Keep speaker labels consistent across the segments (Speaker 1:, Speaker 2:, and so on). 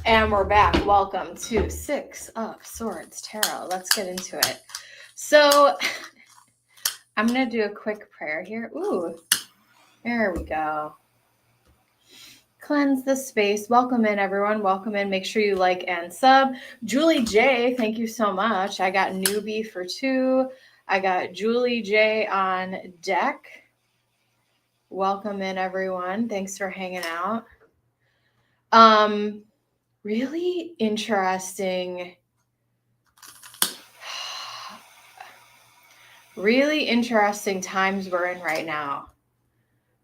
Speaker 1: And we're back. Welcome to Six of Swords Tarot. Let's get into it. So I'm going to do a quick prayer here. Ooh, there we go. Cleanse the space. Welcome in, everyone. Welcome in. Make sure you like and sub. Julie J, thank you so much. I got newbie for 2. I got Julie J on deck. Welcome in, everyone. Thanks for hanging out. Really interesting times we're in right now.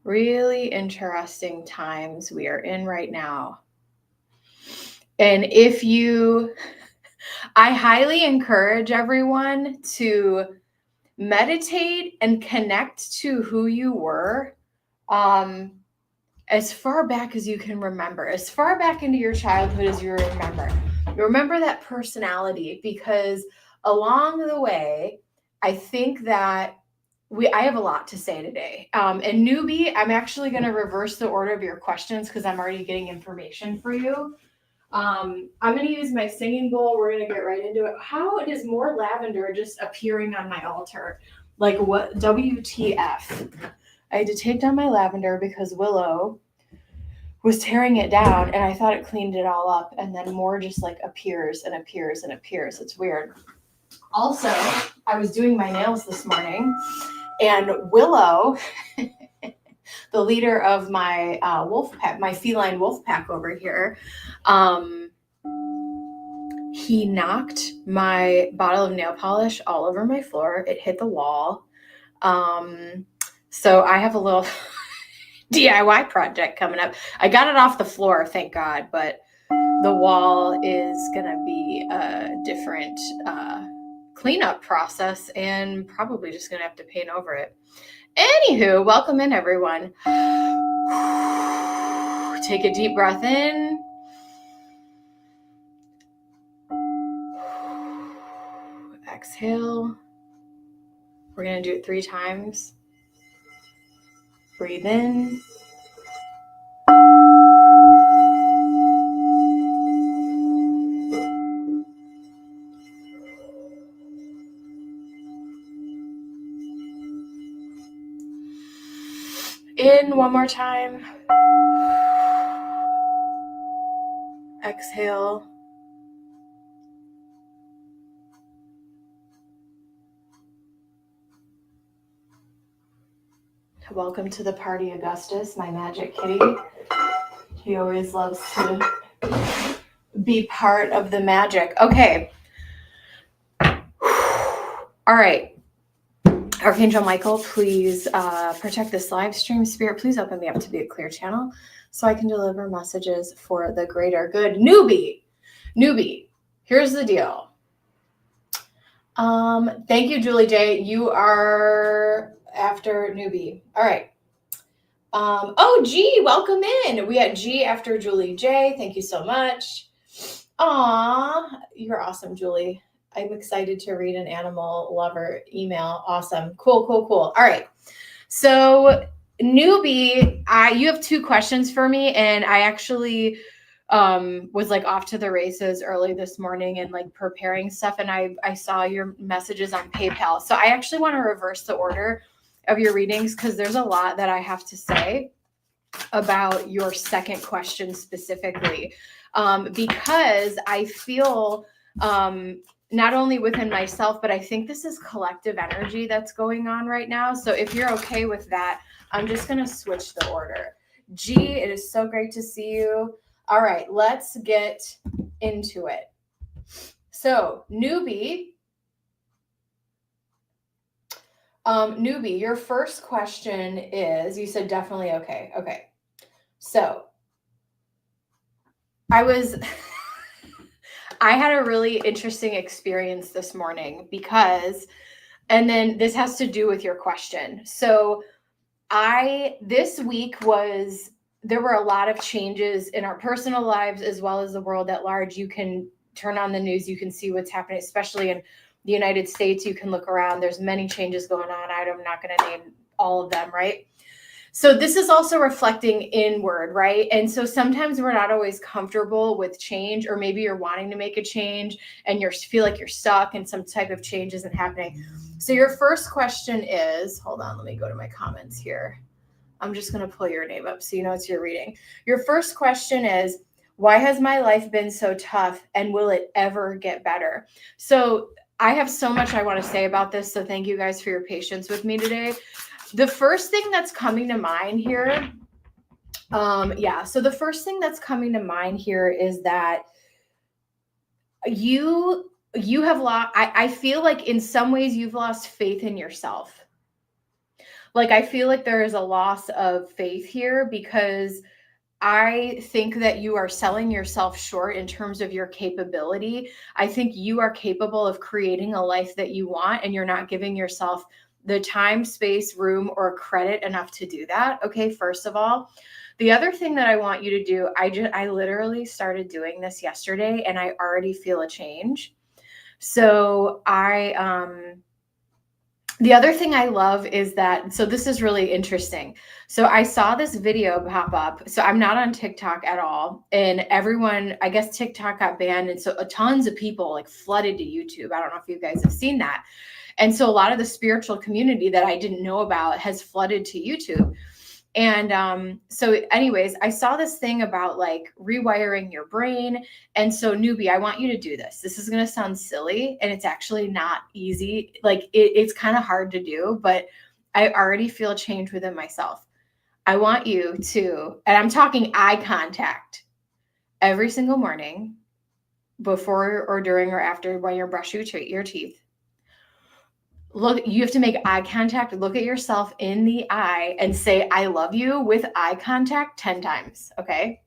Speaker 1: Really interesting times we are in right now. And I highly encourage everyone to meditate and connect to who you were as far back as you can remember, as far back into your childhood as you remember. Remember that personality, because along the way, I think that I have a lot to say today. And newbie, I'm actually going to reverse the order of your questions because I'm already getting information for you. I'm going to use my singing bowl. We're going to get right into it. How is more lavender just appearing on my altar? Like what? WTF? I had to take down my lavender because Willow was tearing it down and I thought it cleaned it all up, and then more just like appears and appears and appears. It's weird. Also, I was doing my nails this morning and Willow, the leader of my wolf pack, my feline wolf pack over here, he knocked my bottle of nail polish all over my floor. It hit the wall. So I have a little DIY project coming up. I got it off the floor, thank God, but the wall is going to be a different cleanup process and probably just going to have to paint over it. Anywho, welcome in, everyone. Take a deep breath in. Exhale. We're going to do it 3 times. Breathe in. In one more time. Exhale. Welcome to the party, Augustus, my magic kitty. He always loves to be part of the magic. Okay. All right. Archangel Michael, please protect this live stream. Spirit, please open me up to be a clear channel so I can deliver messages for the greater good. Newbie, here's the deal. Thank you, Julie J. You are after newbie. All right. G, welcome in. We got G after Julie J. Thank you so much. Aw, you're awesome, Julie. I'm excited to read an animal lover email. Awesome. Cool. All right. So newbie, you have 2 questions for me, and I actually was like off to the races early this morning and like preparing stuff, and I saw your messages on PayPal. So I actually want to reverse the order of your readings because there's a lot that I have to say about your second question specifically, because I feel not only within myself, but I think this is collective energy that's going on right now. So if you're okay with that, I'm just going to switch the order. G, it is so great to see you. All right, let's get into it. So newbie, your first question is, you said definitely okay. Okay. So I had a really interesting experience this morning because, and then this has to do with your question. So this week there were a lot of changes in our personal lives as well as the world at large. You can turn on the news, you can see what's happening, especially in the United States. You can look around. There's many changes going on. I'm not going to name all of them, right? So this is also reflecting inward, right? And so sometimes we're not always comfortable with change, or maybe you're wanting to make a change and you feel like you're stuck and some type of change isn't happening. So your first question is, hold on, let me go to my comments here. I'm just going to pull your name up so you know it's your reading. Your first question is, why has my life been so tough, and will it ever get better? So I have so much I want to say about this. So thank you guys for your patience with me today. The first thing that's coming to mind here, so the first thing that's coming to mind here is that you have lost, I feel like in some ways you've lost faith in yourself. Like, I feel like there is a loss of faith here, because I think that you are selling yourself short in terms of your capability. I think you are capable of creating a life that you want, and you're not giving yourself the time, space, room, or credit enough to do that. Okay, first of all. The other thing that I want you to do, I literally started doing this yesterday, and I already feel a change. So the other thing I love is that, so this is really interesting. So I saw this video pop up. So I'm not on TikTok at all. And everyone, I guess TikTok got banned. And so tons of people like flooded to YouTube. I don't know if you guys have seen that. And so a lot of the spiritual community that I didn't know about has flooded to YouTube. And so anyways, I saw this thing about like rewiring your brain. And so newbie, I want you to do this. This is going to sound silly, and it's actually not easy. Like it's kind of hard to do, but I already feel change within myself. I want you to, and I'm talking eye contact every single morning, before or during or after, when you're brushing your teeth. Look, you have to make eye contact, look at yourself in the eye and say, I love you, with eye contact 10 times. Okay.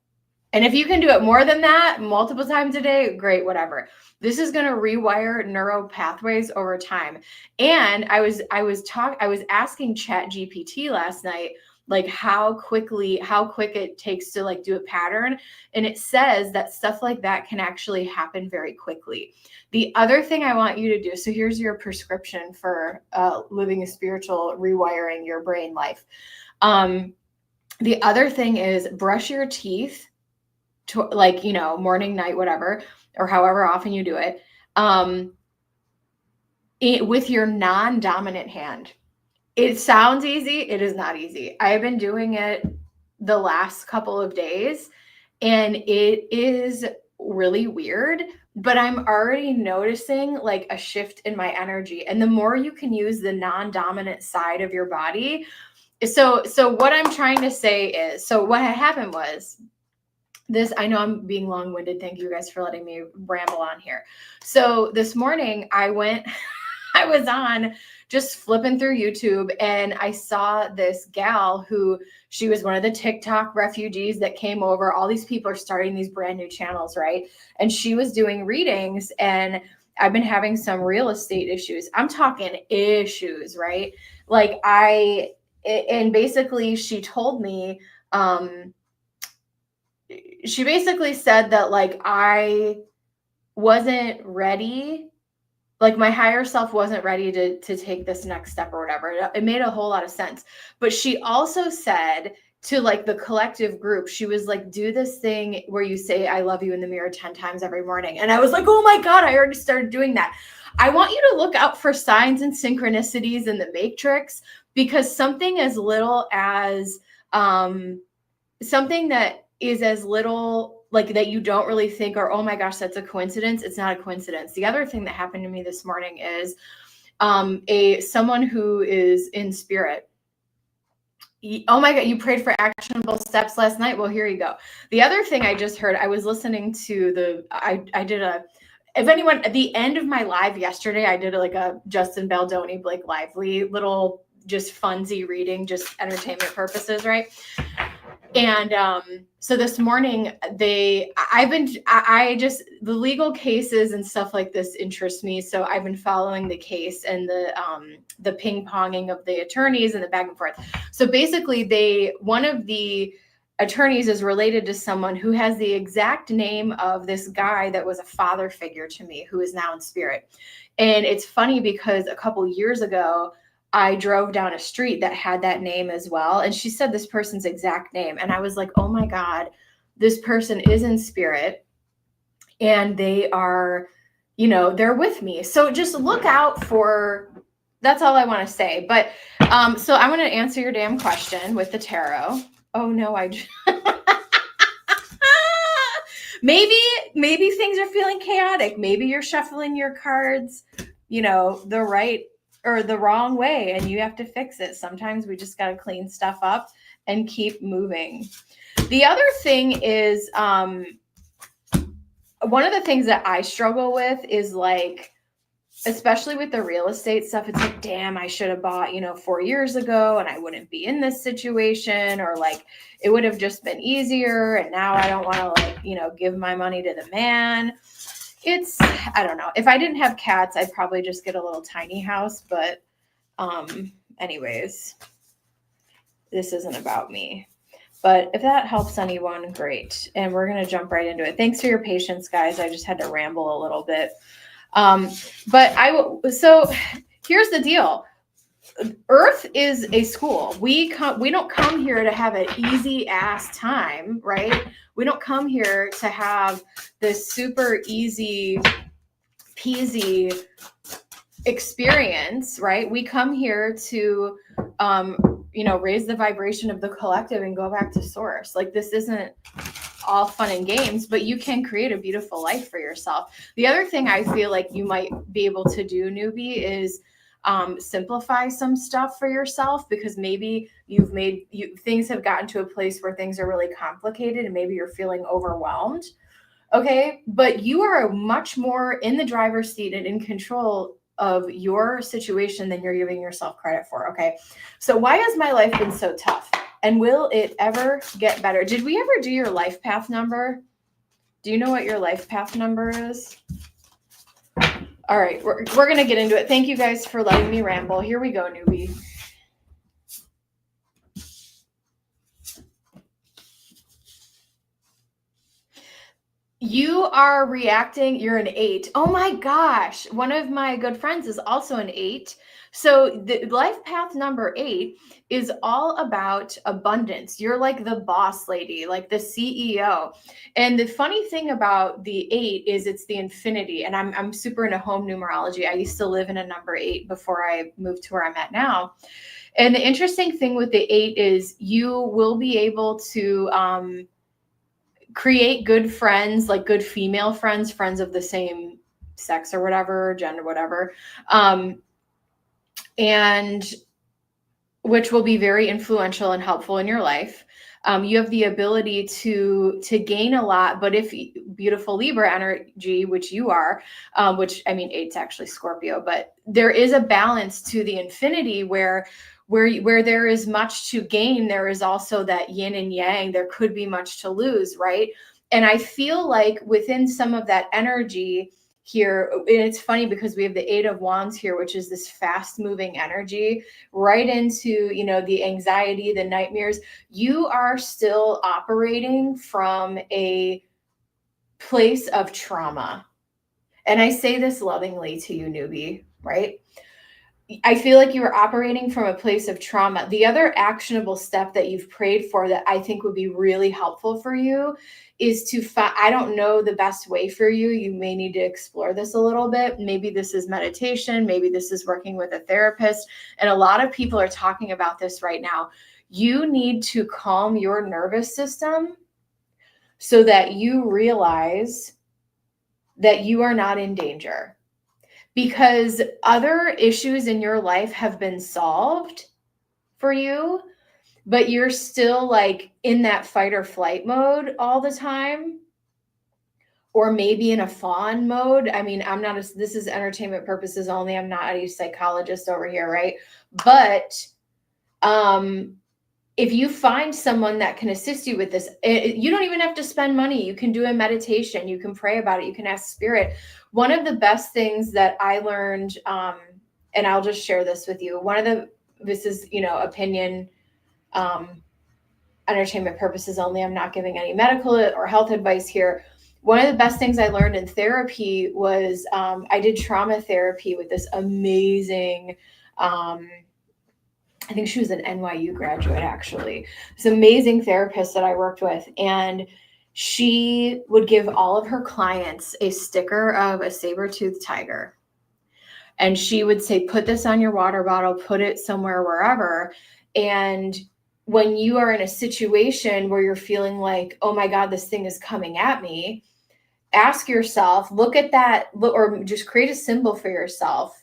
Speaker 1: And if you can do it more than that, multiple times a day, great, whatever. This is going to rewire neural pathways over time. And I was asking ChatGPT last night, like how quick it takes to like do a pattern. And it says that stuff like that can actually happen very quickly. The other thing I want you to do, so here's your prescription for living a spiritual, rewiring your brain life. The other thing is brush your teeth, like, morning, night, whatever, or however often you do it, with your non-dominant hand. It sounds easy. It is not easy. I have been doing it the last couple of days, and it is really weird, but I'm already noticing like a shift in my energy. And the more you can use the non-dominant side of your body. So what I'm trying to say is, so what had happened was this, I know I'm being long-winded. Thank you guys for letting me ramble on here. So this morning I was on just flipping through YouTube, and I saw this gal who, she was one of the TikTok refugees that came over. All these people are starting these brand new channels, right? And she was doing readings, and I've been having some real estate issues. I'm talking issues, right? Like and basically she told me, she basically said that like I wasn't ready, like my higher self wasn't ready to take this next step or whatever. It made a whole lot of sense. But she also said to like the collective group, she was like, do this thing where you say, I love you in the mirror 10 times every morning. And I was like, oh my God, I already started doing that. I want you to look out for signs and synchronicities in the matrix, because something as little as something that is as little like that you don't really think, or, oh my gosh, that's a coincidence. It's not a coincidence. The other thing that happened to me this morning is someone who is in spirit. Oh my God, you prayed for actionable steps last night. Well, here you go. The other thing I just heard, I was listening to if anyone, at the end of my live yesterday, I did like a Justin Baldoni, Blake Lively little just funsy reading, just entertainment purposes, right? And so this morning the legal cases and stuff like this interest me. So I've been following the case and the ping ponging of the attorneys and the back and forth. So basically one of the attorneys is related to someone who has the exact name of this guy that was a father figure to me, who is now in spirit. And it's funny because a couple years ago, I drove down a street that had that name as well. And she said this person's exact name. And I was like, oh my God, this person is in spirit and they are, they're with me. So just look out for, that's all I want to say. But so I'm going to answer your damn question with the tarot. Oh no, maybe things are feeling chaotic. Maybe you're shuffling your cards, the right or the wrong way, and you have to fix it. Sometimes we just got to clean stuff up and keep moving. The other thing is, one of the things that I struggle with is like, especially with the real estate stuff, it's like, damn, I should have bought, 4 years ago and I wouldn't be in this situation, or like it would have just been easier. And now I don't want to like, give my money to the man. I don't know. If I didn't have cats, I'd probably just get a little tiny house. But anyways, this isn't about me. But if that helps anyone, great. And we're going to jump right into it. Thanks for your patience, guys. I just had to ramble a little bit. So here's the deal. Earth is a school. We don't come here to have an easy ass time, right? We don't come here to have this super easy peasy experience, right? We come here to, raise the vibration of the collective and go back to source. Like, this isn't all fun and games, but you can create a beautiful life for yourself. The other thing I feel like you might be able to do, newbie, is simplify some stuff for yourself, because maybe things have gotten to a place where things are really complicated and maybe you're feeling overwhelmed. Okay. But you are much more in the driver's seat and in control of your situation than you're giving yourself credit for. Okay. So why has my life been so tough? And will it ever get better? Did we ever do your life path number? Do you know what your life path number is? All right, we're going to get into it. Thank you guys for letting me ramble. Here we go, newbie. You are reacting. You're an 8. Oh my gosh. One of my good friends is also an 8. So the life path number 8 is all about abundance. You're like the boss lady, like the CEO. And the funny thing about the 8 is it's the infinity. And I'm super into home numerology. I used to live in a number 8 before I moved to where I'm at now. And the interesting thing with the 8 is you will be able to create good friends, like good female friends, friends of the same sex or whatever, gender, whatever. And which will be very influential and helpful in your life. You have the ability to gain a lot, but if beautiful Libra energy, which you are, which I mean, 8's actually Scorpio, but there is a balance to the infinity where there is much to gain, there is also that yin and yang. There could be much to lose, right? And I feel like within some of that energy here, and it's funny because we have the 8 of Wands here, which is this fast moving energy right into, the anxiety, the nightmares. You are still operating from a place of trauma. And I say this lovingly to you, newbie, right? I feel like you are operating from a place of trauma. The other actionable step that you've prayed for that I think would be really helpful for you is I don't know the best way for you. You may need to explore this a little bit. Maybe this is meditation. Maybe this is working with a therapist. And a lot of people are talking about this right now. You need to calm your nervous system so that you realize that you are not in danger. Because other issues in your life have been solved for you, but you're still like in that fight or flight mode all the time, or maybe in a fawn mode. I mean, this is entertainment purposes only. I'm not a psychologist over here, right? But if you find someone that can assist you with this, you don't even have to spend money. You can do a meditation. You can pray about it. You can ask spirit. One of the best things that I learned, and I'll just share this with you. This is, opinion, entertainment purposes only. I'm not giving any medical or health advice here. One of the best things I learned in therapy was I did trauma therapy with this amazing I think she was an NYU graduate, actually. This amazing therapist that I worked with. And she would give all of her clients a sticker of a saber-toothed tiger. And she would say, put this on your water bottle, put it somewhere, wherever. And when you are in a situation where you're feeling like, oh my God, this thing is coming at me, ask yourself, look at that, or just create a symbol for yourself.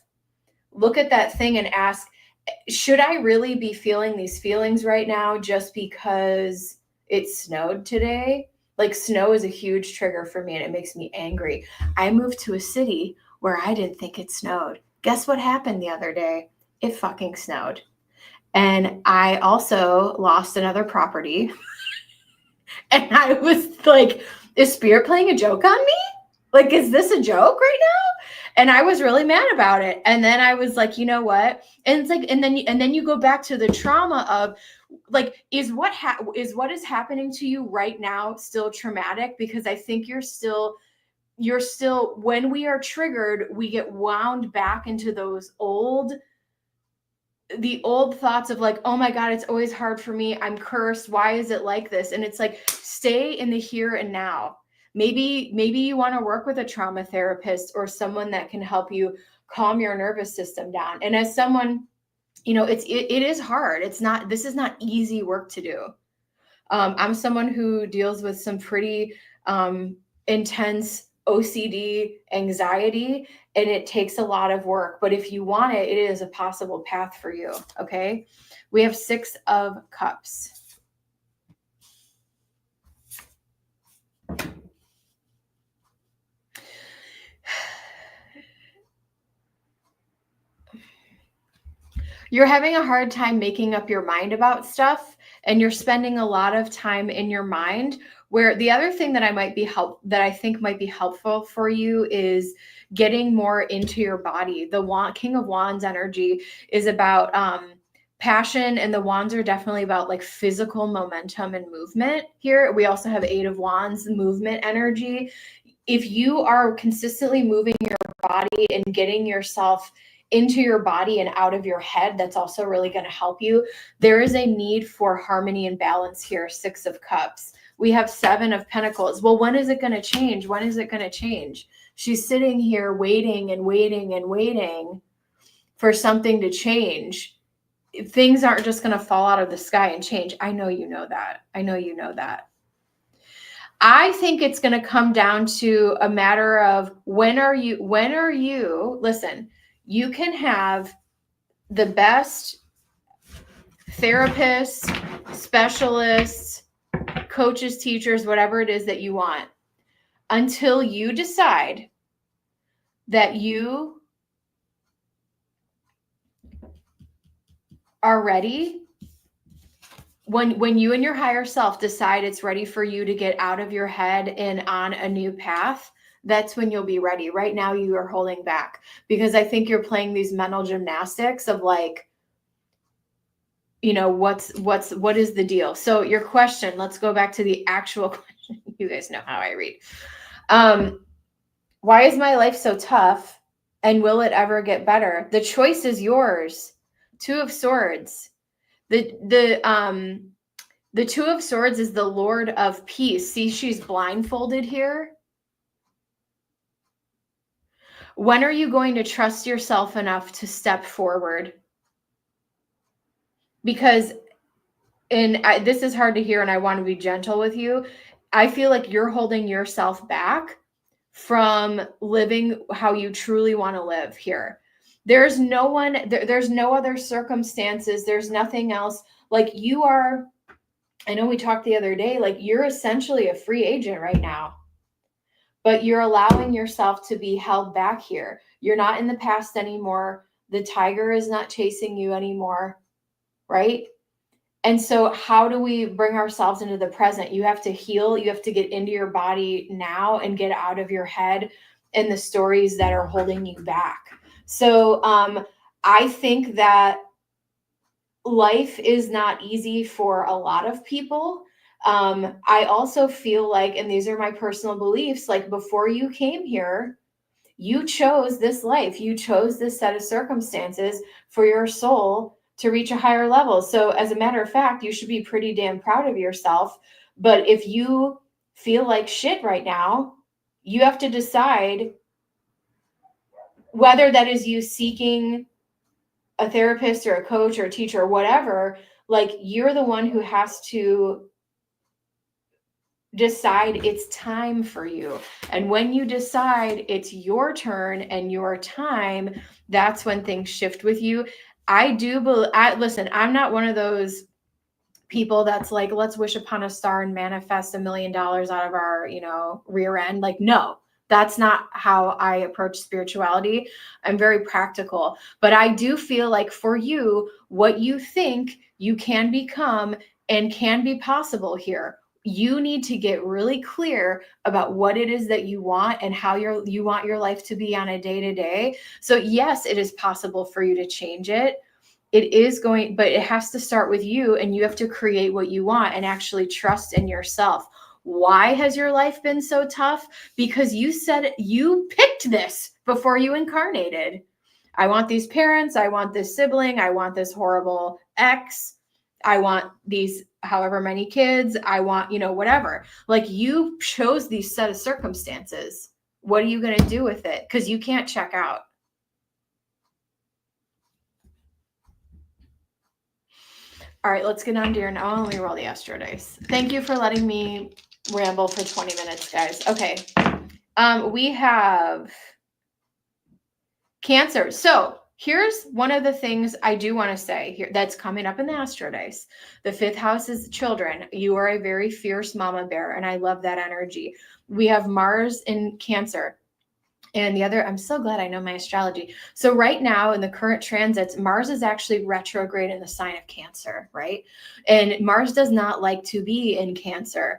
Speaker 1: Look at that thing and ask, should I really be feeling these feelings right now just because it snowed today? Like, snow is a huge trigger for me and it makes me angry. I moved to a city where I didn't think it snowed. Guess what happened the other day? It fucking snowed. And I also lost another property. And I was like, is Spirit playing a joke on me? Like, is this a joke right now? And I was really mad about it. And then I was like, you know what? And it's like, and then you go back to the trauma of like, is what is happening to you right now still traumatic? Because I think you're still, when we are triggered, we get wound back into the old thoughts of like, oh my God, it's always hard for me. I'm cursed. Why is it like this? And it's like, stay in the here and now. Maybe you want to work with a trauma therapist or someone that can help you calm your nervous system down. And as someone, it is hard. This is not easy work to do. I'm someone who deals with some pretty intense OCD, anxiety, and it takes a lot of work. But if you want it, it is a possible path for you. Okay. We have 6 of Cups. You're having a hard time making up your mind about stuff, and you're spending a lot of time in your mind. Where the other thing that I think might be helpful for you is getting more into your body. The King of Wands energy is about passion, and the wands are definitely about like physical momentum and movement here. We also have 8 of Wands, movement energy. If you are consistently moving your body and getting yourself into your body and out of your head, that's also really going to help you. There is a need for harmony and balance here. 6 of Cups. We have 7 of Pentacles. Well, when is it going to change? When is it going to change? She's sitting here waiting and waiting and waiting for something to change. Things aren't just going to fall out of the sky and change. I know you know that. I know you know that. I think it's going to come down to a matter of when are you, listen, you can have the best therapists, specialists, coaches, teachers, whatever it is that you want, until you decide that you are ready. When you and your higher self decide it's ready for you to get out of your head and on a new path, that's when you'll be ready. Right now you are holding back because I think you're playing these mental gymnastics of like, what is the deal? So your question, let's go back to the actual question. You guys know how I read. Why is my life so tough? And will it ever get better? The choice is yours. 2 of Swords. The 2 of Swords is the Lord of Peace. See, she's blindfolded here. When are you going to trust yourself enough to step forward? Because, this is hard to hear and I want to be gentle with you. I feel like you're holding yourself back from living how you truly want to live here. There's no one, there's no other circumstances. There's nothing else. Like you are, I know we talked the other day, like you're essentially a free agent right now, but you're allowing yourself to be held back here. You're not in the past anymore. The tiger is not chasing you anymore, right? And so how do we bring ourselves into the present? You have to heal. You have to get into your body now and get out of your head and the stories that are holding you back. So I think that life is not easy for a lot of people. I also feel like, and these are my personal beliefs, like before you came here, you chose this life. You chose this set of circumstances for your soul to reach a higher level. So as a matter of fact, you should be pretty damn proud of yourself. But if you feel like shit right now, you have to decide whether that is you seeking a therapist or a coach or a teacher or whatever. Like, you're the one who has to decide it's time for you. And when you decide it's your turn and your time, that's when things shift with you. I do believe, listen, I'm not one of those people that's like, let's wish upon a star and manifest $1 million out of our, rear end. Like, no, that's not how I approach spirituality. I'm very practical, but I do feel like for you, what you think you can become and can be possible here. You need to get really clear about what it is that you want and how you want your life to be on a day-to-day. So yes, it is possible for you to change it. It is going, but it has to start with you, and you have to create what you want and actually trust in yourself. Why has your life been so tough? Because you said you picked this before you incarnated. I want these parents. I want this sibling. I want this horrible ex. I want these however many kids. I want, whatever. Like, you chose these set of circumstances. What are you going to do with it? Because you can't check out. All right, let's get on to your, let me roll the Astro dice. Thank you for letting me ramble for 20 minutes, guys. Okay. We have Cancer. So here's one of the things I do want to say here that's coming up in the Astro dice. The 5th house is children. You are a very fierce mama bear, and I love that energy. We have Mars in Cancer. And the other, I'm so glad I know my astrology. So right now in the current transits, Mars is actually retrograde in the sign of Cancer, right? And Mars does not like to be in Cancer.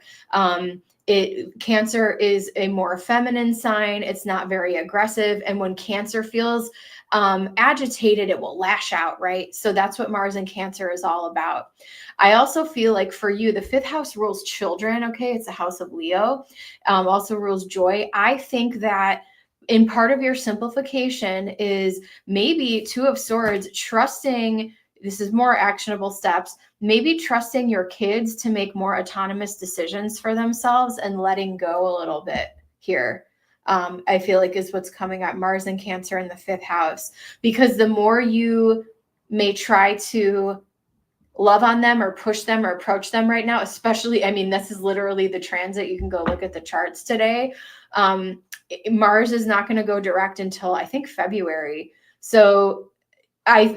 Speaker 1: Cancer is a more feminine sign. It's not very aggressive. And when Cancer feels agitated, it will lash out, right? So that's what Mars in Cancer is all about. I also feel like for you, the 5th house rules children, okay? It's a house of Leo, also rules joy. I think that in part of your simplification is maybe 2 of Swords, trusting, this is more actionable steps, maybe trusting your kids to make more autonomous decisions for themselves and letting go a little bit here. I feel like is what's coming up. Mars and Cancer in the 5th house, because the more you may try to love on them or push them or approach them right now, especially, I mean, this is literally the transit. You can go look at the charts today. Mars is not going to go direct until I think February. So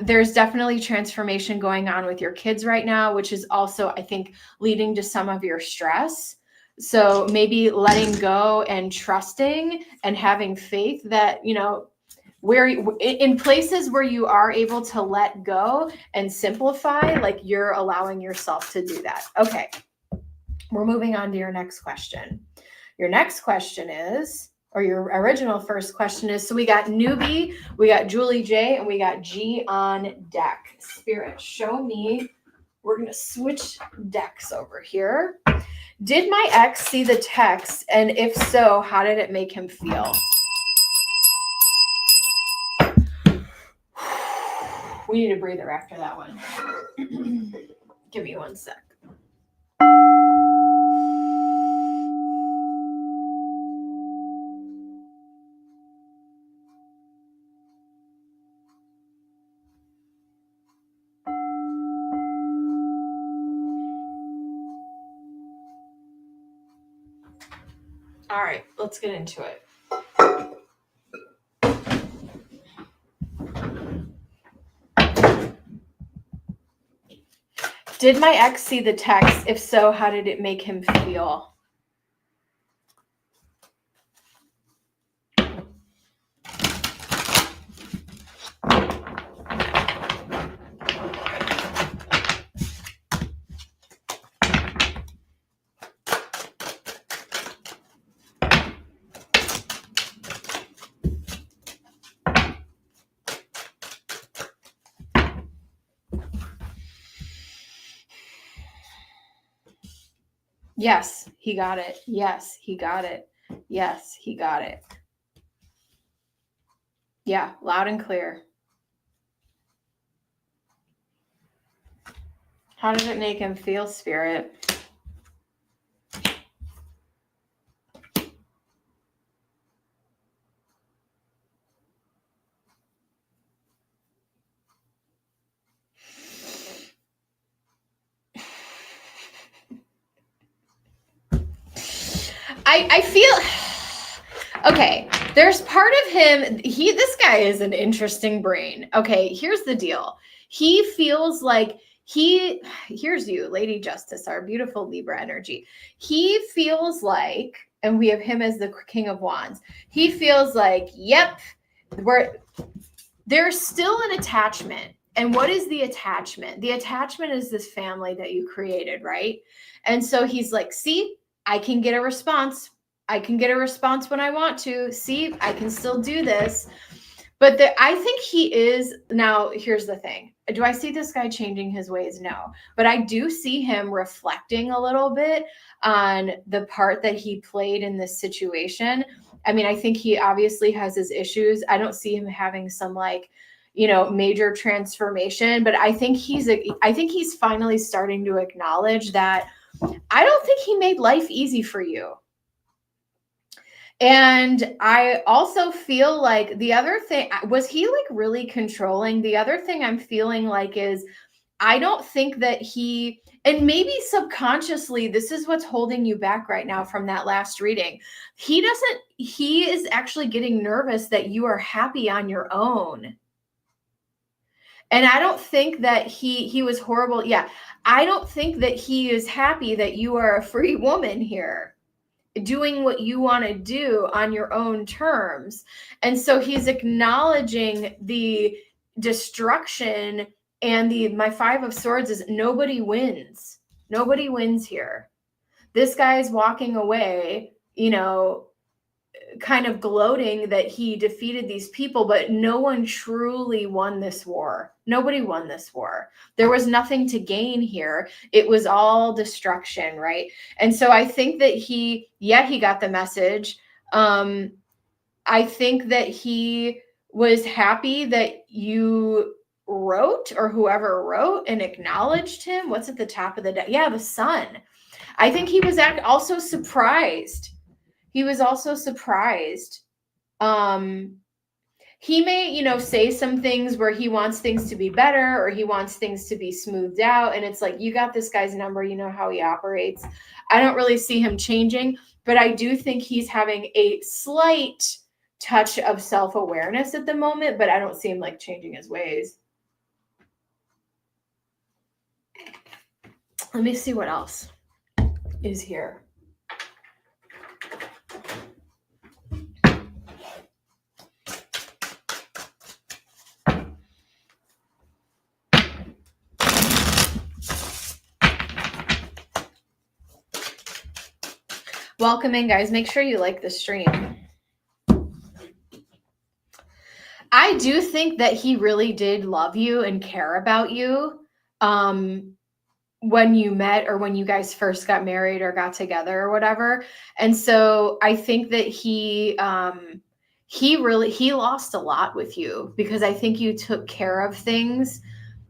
Speaker 1: there's definitely transformation going on with your kids right now, which is also, I think, leading to some of your stress. So maybe letting go and trusting and having faith that, where in places where you are able to let go and simplify, like you're allowing yourself to do that. Okay. We're moving on to your next question. Your next question is, or your original first question is, so we got Newbie, we got Julie J, and we got G on deck. Spirit, show me. We're going to switch decks over here. Did my ex see the text? And if so, how did it make him feel? We need a breather after that one. Give me 1 sec. All right, let's get into it. Did my ex see the text? If so, how did it make him feel? Yes, he got it. Yes, he got it. Yes, he got it. Yeah, loud and clear. How does it make him feel, Spirit? I feel okay. There's part of him. This guy is an interesting brain. Okay, here's the deal. He feels like here's you, Lady Justice, our beautiful Libra energy. He feels like, and we have him as the King of Wands. He feels like, yep, there's still an attachment. And what is the attachment? The attachment is this family that you created, right? And so he's like, see, I can get a response. I can get a response when I want to. See, I can still do this. But I think he is, now here's the thing. Do I see this guy changing his ways? No. But I do see him reflecting a little bit on the part that he played in this situation. I mean, I think he obviously has his issues. I don't see him having some like, major transformation, but I think he's finally starting to acknowledge that I don't think he made life easy for you. And I also feel like the other thing, was he like really controlling? The other thing I'm feeling like is, I don't think that and maybe subconsciously, this is what's holding you back right now from that last reading. He is actually getting nervous that you are happy on your own. And I don't think that he was horrible. Yeah. I don't think that he is happy that you are a free woman here, doing what you want to do on your own terms. And so he's acknowledging the destruction, and my Five of Swords is nobody wins. Nobody wins here. This guy's walking away, kind of gloating that he defeated these people, but no one truly won this war. Nobody won this war. There was nothing to gain here. It was all destruction, right? And so I think that he got the message. I think that he was happy that you wrote, or whoever wrote, and acknowledged him. What's at the top of the deck? Yeah, the sun. I think he was also surprised. He was also surprised. He may, say some things where he wants things to be better, or he wants things to be smoothed out. And it's like, you got this guy's number, you know how he operates. I don't really see him changing, but I do think he's having a slight touch of self-awareness at the moment, but I don't see him like changing his ways. Let me see what else is here. Welcome in, guys. Make sure you like the stream. I do think that he really did love you and care about you when you met, or when you guys first got married or got together or whatever. And so I think that he lost a lot with you, because I think you took care of things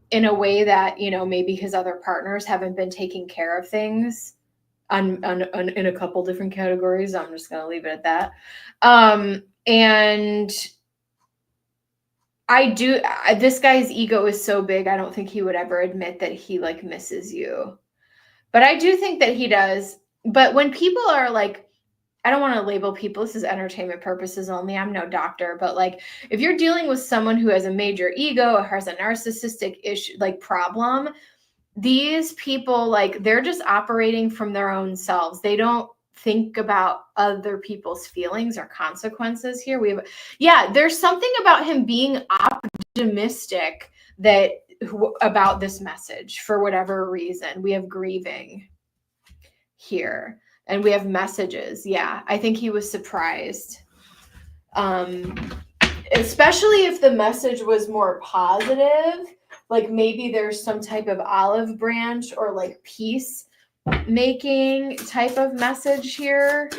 Speaker 1: in a way that, maybe his other partners haven't been taking care of things on in a couple different categories. I'm just going to leave it at that. And this guy's ego is so big, I don't think he would ever admit that he like misses you. But I do think that he does. But when people are like, I don't want to label people, this is entertainment purposes only, I'm no doctor, but like, if you're dealing with someone who has a major ego or has a narcissistic issue, like problem, these people, like, they're just operating from their own selves. They don't think about other people's feelings or consequences here. There's something about him being optimistic about this message for whatever reason. We have grieving here, and we have messages. Yeah, I think he was surprised. Especially if the message was more positive, like maybe there's some type of olive branch or like peace making type of message here.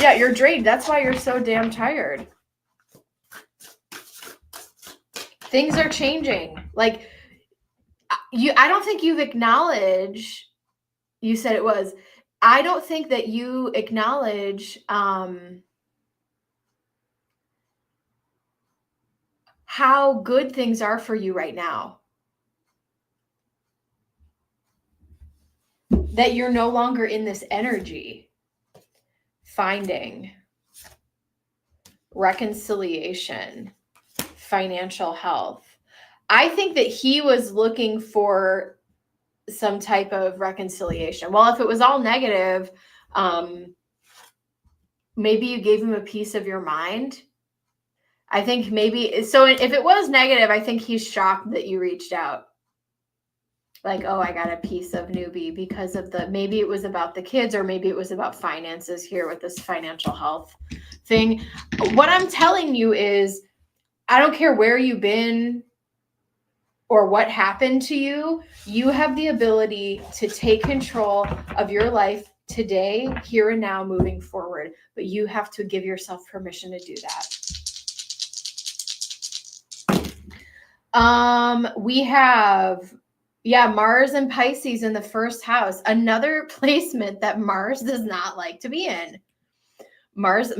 Speaker 1: Yeah, you're drained. That's why you're so damn tired. Things are changing. Like I don't think you've acknowledged, you said it was, I don't think that you acknowledge how good things are for you right now. That you're no longer in this energy. Finding reconciliation, financial health. I think that he was looking for some type of reconciliation. Well, if it was all negative, maybe you gave him a piece of your mind. I think maybe, so if it was negative, I think he's shocked that you reached out. Like, oh, I got a piece of newbie because of maybe it was about the kids, or maybe it was about finances here with this financial health thing. What I'm telling you is, I don't care where you've been or what happened to you, you have the ability to take control of your life today, here and now, moving forward. But you have to give yourself permission to do that. We have, Mars and Pisces in the first house. Another placement that Mars does not like to be in. Mars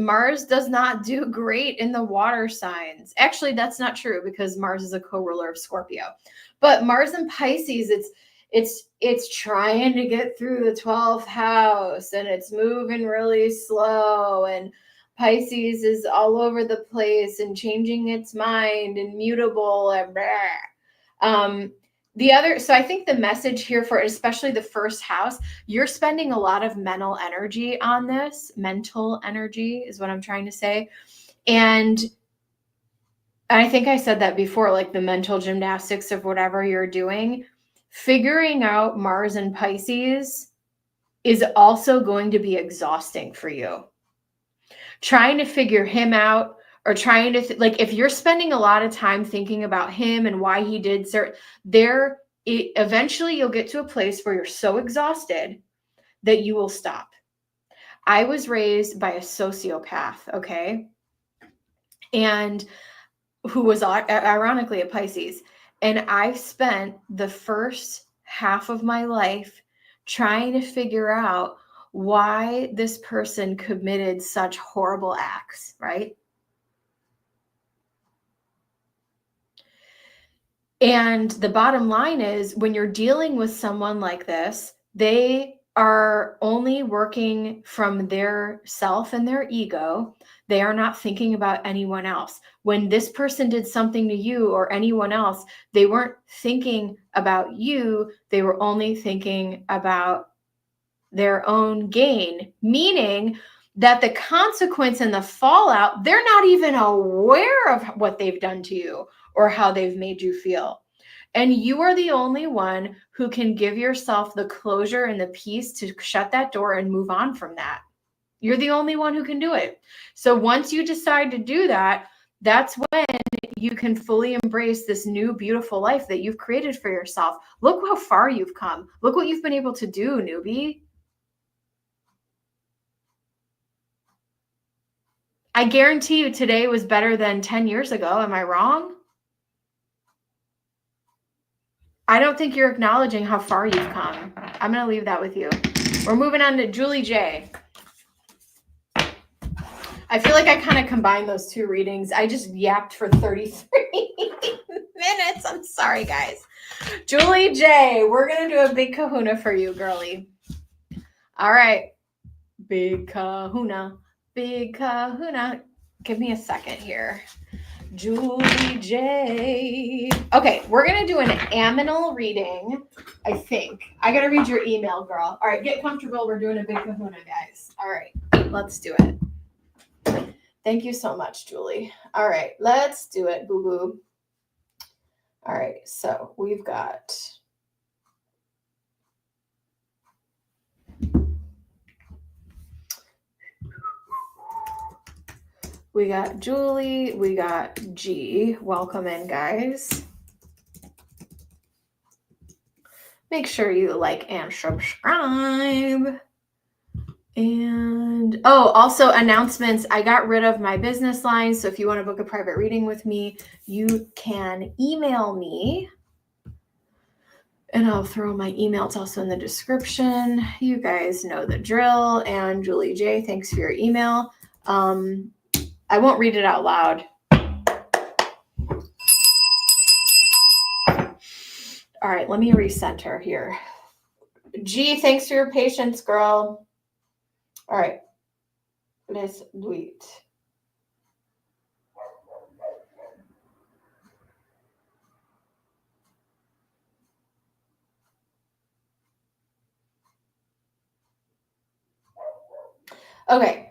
Speaker 1: does not do great in the water signs. Actually, that's not true because Mars is a co-ruler of Scorpio. But Mars and Pisces, it's trying to get through the 12th house, and it's moving really slow, and Pisces is all over the place and changing its mind and mutable and blah. So I think the message here for especially the first house, you're spending a lot of mental energy on this. Mental energy is what I'm trying to say. And I think I said that before, like the mental gymnastics of whatever you're doing. Figuring out Mars and Pisces is also going to be exhausting for you. Trying to figure him out, or trying to like, if you're spending a lot of time thinking about him and why he did certain, eventually you'll get to a place where you're so exhausted that you will stop. I was raised by a sociopath, okay? And who was ironically a Pisces. And I've spent the first half of my life trying to figure out why this person committed such horrible acts, right? And the bottom line is, when you're dealing with someone like this, they are only working from their self and their ego. They are not thinking about anyone else. When this person did something to you or anyone else, they weren't thinking about you. They were only thinking about their own gain, meaning that the consequence and the fallout, they're not even aware of what they've done to you or how they've made you feel. And you are the only one who can give yourself the closure and the peace to shut that door and move on from that. You're the only one who can do it. So once you decide to do that, that's when you can fully embrace this new, beautiful life that you've created for yourself. Look how far you've come. Look what you've been able to do, newbie. I guarantee you today was better than 10 years ago. Am I wrong? I don't think you're acknowledging how far you've come. I'm going to leave that with you. We're moving on to Julie J. I feel like I kind of combined those two readings. I just yapped for 33 minutes. I'm sorry, guys. Julie J, we're going to do a big kahuna for you, girly. All right. Big kahuna. Big kahuna. Give me a second here. Julie J. Okay, we're going to do an aminal reading, I think. I got to read your email, girl. All right, get comfortable. We're doing a big kahuna, guys. All right, let's do it. Thank you so much, Julie. All right, let's do it, boo-boo. All right, so we've got... We got Julie, we got G. Welcome in, guys. Make sure you like and subscribe. And also announcements. I got rid of my business line. So if you want to book a private reading with me, you can email me. And I'll throw my email. It's also in the description. You guys know the drill. And Julie J, thanks for your email. I won't read it out loud. All right, let me recenter here. G, thanks for your patience, girl. All right, let's do it. Okay.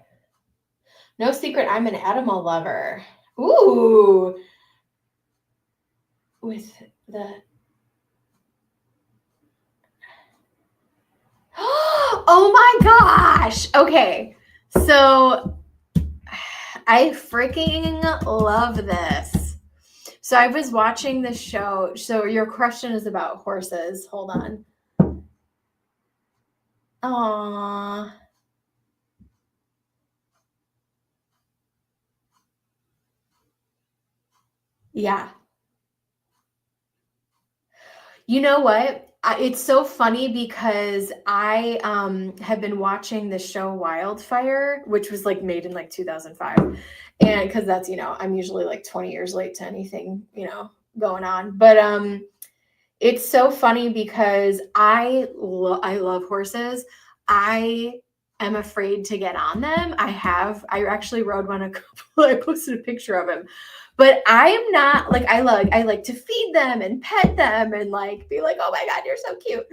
Speaker 1: No secret, I'm an animal lover. Ooh. With the... Oh my gosh. Okay. So I freaking love this. So I was watching the show. So your question is about horses. Hold on. Aww. Yeah. You know what? It's so funny because I have been watching the show Wildfire, which was like made in like 2005. And because that's, I'm usually like 20 years late to anything, going on. But it's so funny because I love horses. I am afraid to get on them. I actually rode one a couple. I posted a picture of him. But I am not like I like to feed them and pet them and like be like, oh my God, you're so cute.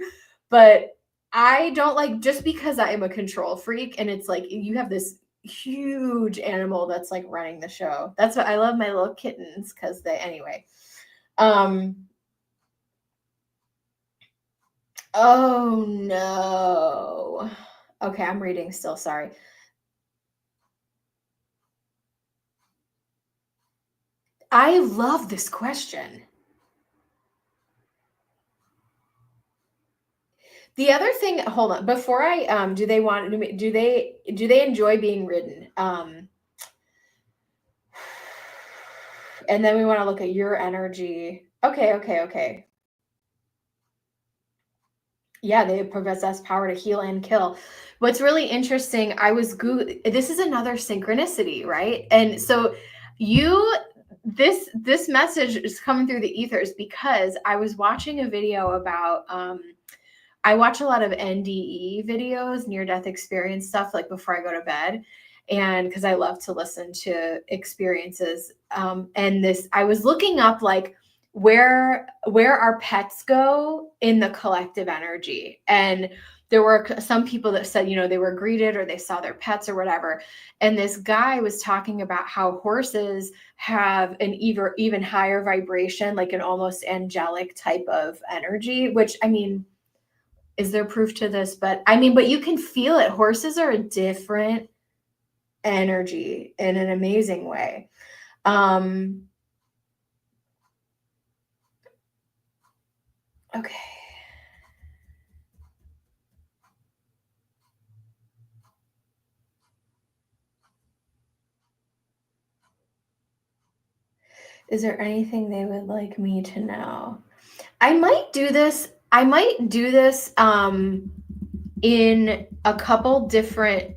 Speaker 1: But I don't like, just because I am a control freak and it's like you have this huge animal that's like running the show. That's what I love, my little kittens, because anyway. Oh no. Okay, I'm reading still, sorry. I love this question. The other thing, hold on, before I do they enjoy being ridden? And then we want to look at your energy. Okay. Yeah, they possess power to heal and kill. What's really interesting, this is another synchronicity, right? And so this message is coming through the ethers because I was watching a video about I watch a lot of NDE videos, near death experience stuff, like before I go to bed. And because I love to listen to experiences. And I was looking up like where our pets go in the collective energy. And there were some people that said, they were greeted or they saw their pets or whatever. And this guy was talking about how horses have an even higher vibration, like an almost angelic type of energy, which, I mean, is there proof to this? But you can feel it. Horses are a different energy in an amazing way. Okay. Is there anything they would like me to know? I might do this in a couple different,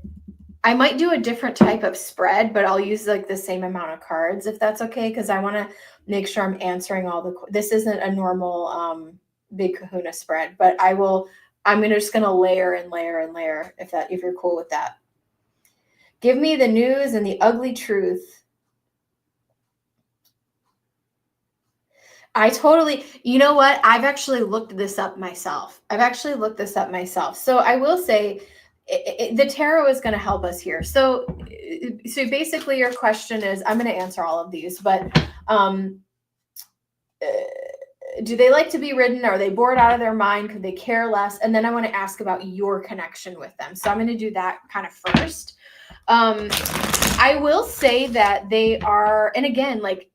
Speaker 1: I might do a different type of spread, but I'll use like the same amount of cards if that's okay, because I want to make sure I'm answering this isn't a normal Big Kahuna spread, but I'm just going to layer and layer and layer if you're cool with that. Give me the news and the ugly truth. You know what? I've actually looked this up myself. So I will say the tarot is going to help us here. So basically your question is, I'm going to answer all of these, but do they like to be ridden? Are they bored out of their mind? Could they care less? And then I want to ask about your connection with them. So I'm going to do that kind of first. I will say that they are, and again, like,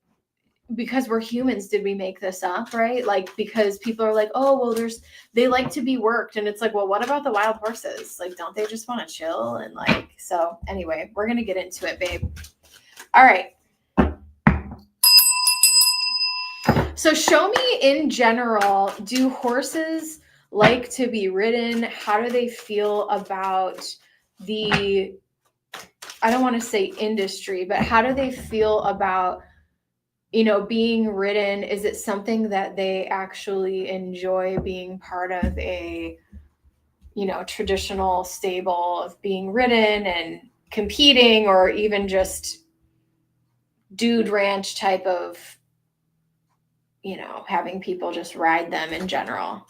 Speaker 1: because we're humans, did we make this up, right? Like, because people are like, oh, well, they like to be worked. And it's like, well, what about the wild horses? Like, don't they just want to chill? And like, so anyway, we're going to get into it, babe. All right. So show me in general, do horses like to be ridden? How do they feel about the, I don't want to say industry, but how do they feel about, you know, being ridden? Is it something that they actually enjoy being part of a, you know, traditional stable of being ridden and competing, or even just dude ranch type of, you know, having people just ride them in general?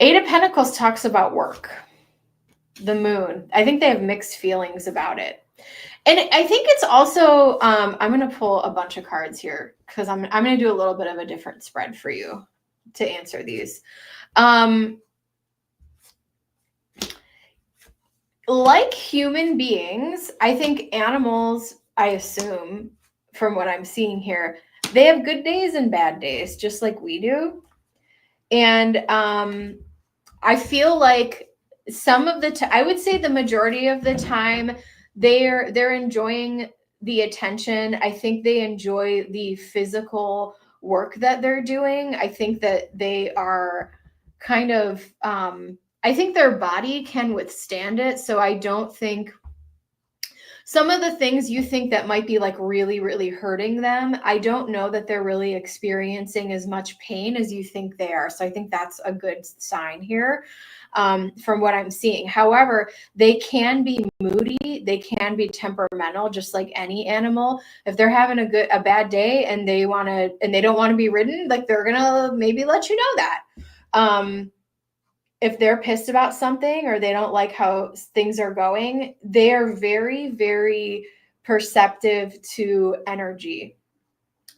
Speaker 1: Eight of Pentacles talks about work. The moon. I think they have mixed feelings about it. And I think it's also, I'm going to pull a bunch of cards here because I'm going to do a little bit of a different spread for you to answer these. Like human beings, I think animals, I assume from what I'm seeing here, they have good days and bad days, just like we do. And I feel like some of the I would say the majority of the time they're enjoying the attention. I think they enjoy the physical work that they're doing. I think that they are kind of I think their body can withstand it. So I don't think some of the things you think that might be like really, really hurting them, I don't know that they're really experiencing as much pain as you think they are. So I think that's a good sign here from what I'm seeing. However, they can be moody, they can be temperamental, just like any animal. If they're having a bad day and they don't want to be ridden, like they're gonna maybe let you know that. If they're pissed about something or they don't like how things are going, they are very, very perceptive to energy.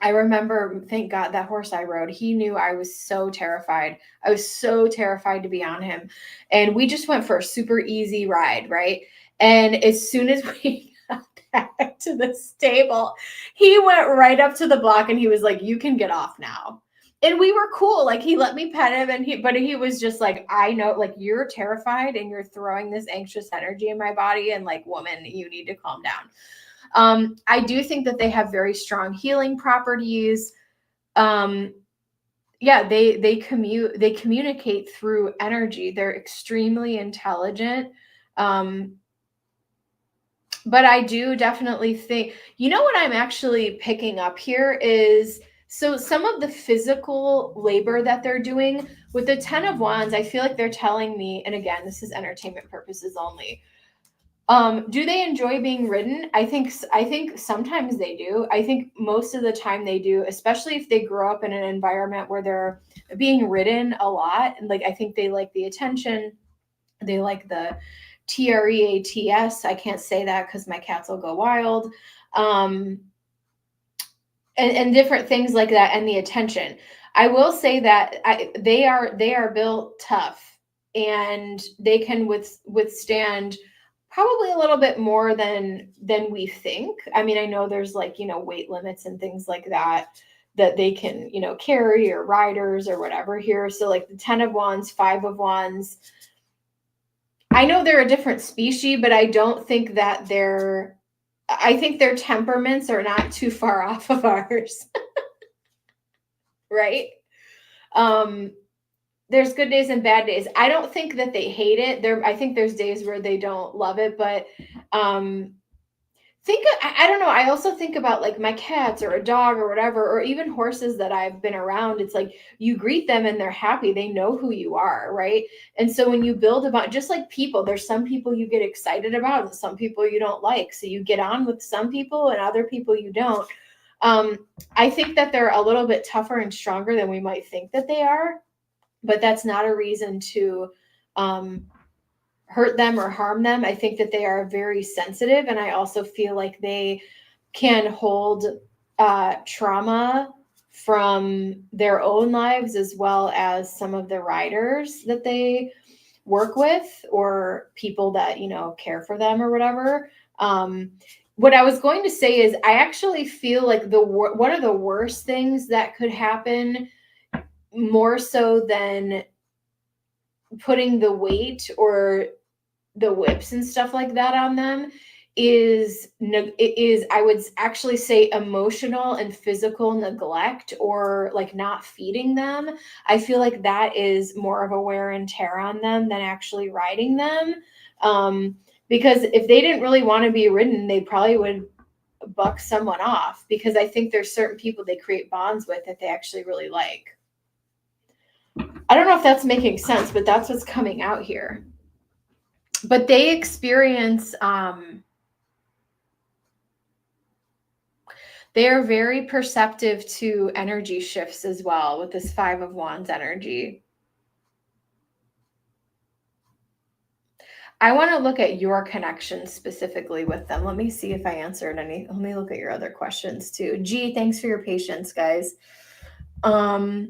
Speaker 1: I remember, thank God, that horse I rode, he knew I was so terrified. I was so terrified to be on him. And we just went for a super easy ride, right? And as soon as we got back to the stable, he went right up to the block and he was like, you can get off now. And we were cool. Like, he let me pet him, and he was just like, I know, like, you're terrified and you're throwing this anxious energy in my body, and like, woman, you need to calm down. I do think that they have very strong healing properties. Yeah, they communicate through energy. They're extremely intelligent. But I do definitely think, you know, what I'm actually picking up here is, so some of the physical labor that they're doing with the 10 of Wands, I feel like they're telling me, and again, this is entertainment purposes only. Do they enjoy being ridden? I think sometimes they do. I think most of the time they do, especially if they grow up in an environment where they're being ridden a lot. And like, I think they like the attention. They like the TREATS. I can't say that because my cats will go wild. And different things like that, and the attention. I will say that they are built tough, and they can withstand probably a little bit more than we think. I mean, I know there's like, you know, weight limits and things like that they can, you know, carry, or riders or whatever here. So like the 10 of Wands, 5 of Wands, I know they're a different species, but I don't think that I think their temperaments are not too far off of ours. Right? There's good days and bad days. I don't think that they hate it. I think there's days where they don't love it, but I don't know. I also think about like my cats or a dog or whatever, or even horses that I've been around. It's like you greet them and they're happy. They know who you are, right? And so when you build about, just like people, there's some people you get excited about and some people you don't like. So you get on with some people and other people you don't. I think that they're a little bit tougher and stronger than we might think that they are, but that's not a reason to hurt them or harm them. I think that they are very sensitive, and I also feel like they can hold trauma from their own lives, as well as some of the riders that they work with, or people that, you know, care for them or whatever. what I was going to say is I actually feel like one of the worst things that could happen, more so than putting the weight or the whips and stuff like that on them, is I would actually say emotional and physical neglect, or like not feeding them. I feel like that is more of a wear and tear on them than actually riding them. Because if they didn't really want to be ridden, they probably would buck someone off, because I think there's certain people they create bonds with that they actually really like. I don't know if that's making sense, but that's what's coming out here. But they experience, they are very perceptive to energy shifts as well with this Five of Wands energy. I want to look at your connection specifically with them. Let me see if I answered any. Let me look at your other questions too. G, thanks for your patience, guys. Are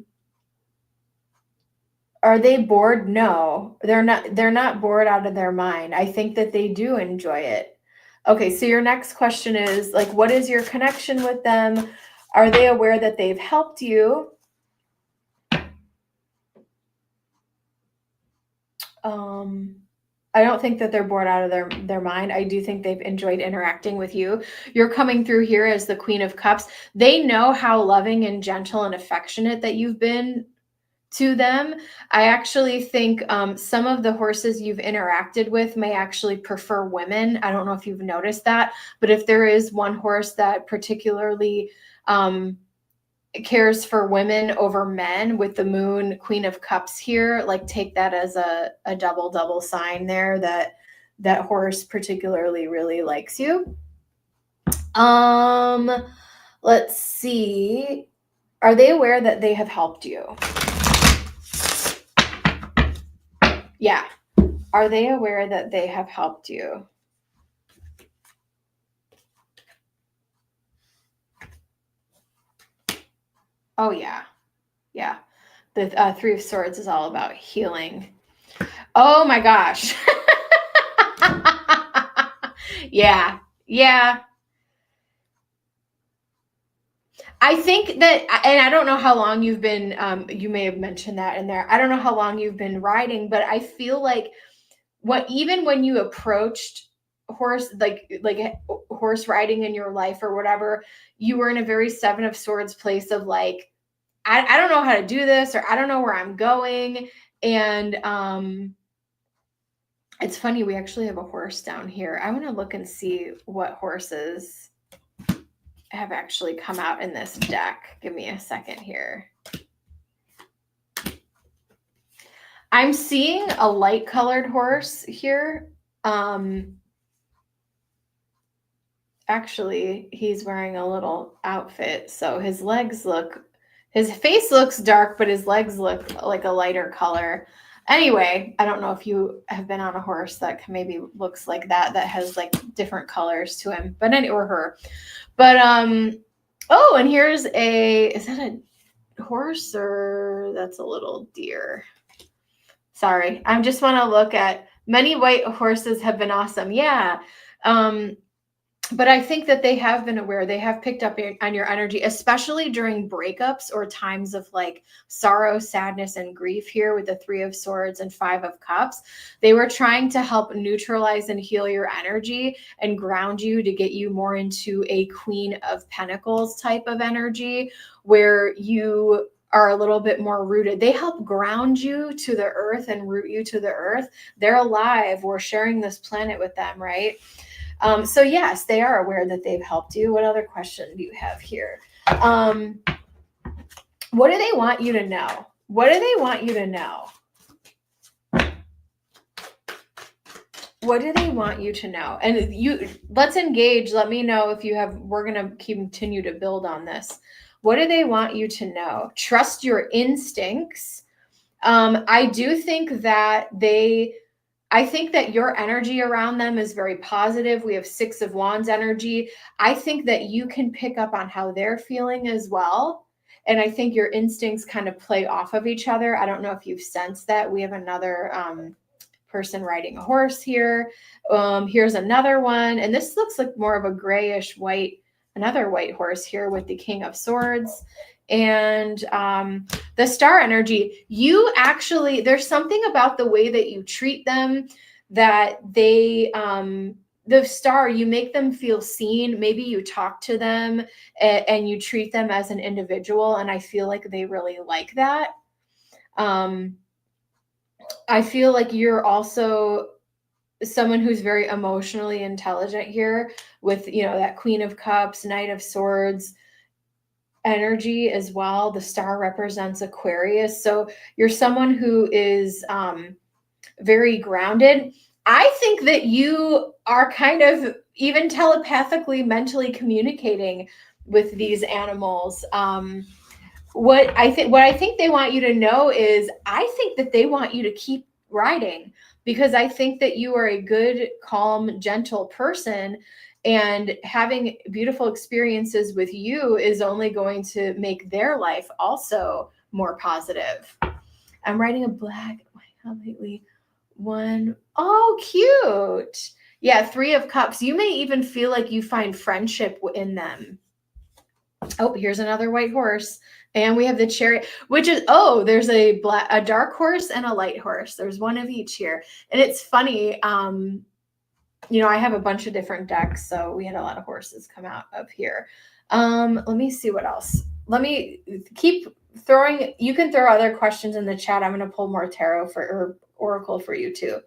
Speaker 1: they bored? No, they're not. They're not bored out of their mind. I think that they do enjoy it. Okay, so your next question is like, what is your connection with them? Are they aware that they've helped you? I don't think that they're bored out of their mind. I do think they've enjoyed interacting with you. You're coming through here as the Queen of Cups. They know how loving and gentle and affectionate that you've been to them. I actually think some of the horses you've interacted with may actually prefer women. I don't know if you've noticed that, but if there is one horse that particularly cares for women over men with the moon Queen of Cups here, like take that as a double sign there that that horse particularly really likes you. Let's see. Are they aware that they have helped you? Yeah. Are they aware that they have helped you? Oh, yeah. Yeah. The Three of Swords is all about healing. Oh, my gosh. Yeah. Yeah. I think that, and I don't know how long you've been, you may have mentioned that in there. I don't know how long you've been riding, but I feel like even when you approached horse, like horse riding in your life or whatever, you were in a very Seven of Swords place of like, I don't know how to do this, or I don't know where I'm going. And it's funny, we actually have a horse down here. I want to look and see what horses have actually come out in this deck. Give me a second here. I'm seeing a light colored horse here. Actually, he's wearing a little outfit, so his face looks dark, but his legs look like a lighter color. Anyway, I don't know if you have been on a horse that maybe looks like that has like different colors to him, but or her. But oh, and here's is that a horse, or that's a little deer? Sorry, I just want to look at many white horses have been awesome. Yeah. But I think that they have been aware. They have picked up on your energy, especially during breakups or times of like sorrow, sadness, and grief here with the Three of Swords and Five of Cups. They were trying to help neutralize and heal your energy and ground you to get you more into a Queen of Pentacles type of energy where you are a little bit more rooted. They help ground you to the earth and root you to the earth. They're alive. We're sharing this planet with them, right? So yes, they are aware that they've helped you. What other question do you have here? What do they want you to know? What do they want you to know? What do they want you to know? And let's engage. Let me know if you have, we're going to continue to build on this. What do they want you to know? Trust your instincts. I do think that I think that your energy around them is very positive. We have Six of Wands energy. I think that you can pick up on how they're feeling as well. And I think your instincts kind of play off of each other. I don't know if you've sensed that. We have another person riding a horse here. Here's another one. And this looks like more of a grayish white, another white horse here with the King of Swords. And the star energy, you actually, there's something about the way that you treat them that they, the star, you make them feel seen. Maybe you talk to them and you treat them as an individual. And I feel like they really like that. I feel like you're also someone who's very emotionally intelligent here with, you know, that Queen of Cups, Knight of Swords energy as well. The star represents Aquarius. So you're someone who is very grounded. I think that you are kind of even telepathically, mentally communicating with these animals. What I think they want you to know is I think that they want you to keep riding, because I think that you are a good, calm, gentle person, and having beautiful experiences with you is only going to make their life also more positive. I'm riding a black, how lately? One, oh, cute. Yeah, 3 of Cups. You may even feel like you find friendship in them. Oh, here's another white horse. And we have the Chariot, which is, oh, there's a dark horse and a light horse. There's one of each here. And it's funny, you know, I have a bunch of different decks, so we had a lot of horses come out of here. Let me see what else. Let me keep throwing, you can throw other questions in the chat. I'm going to pull more tarot or oracle for you too.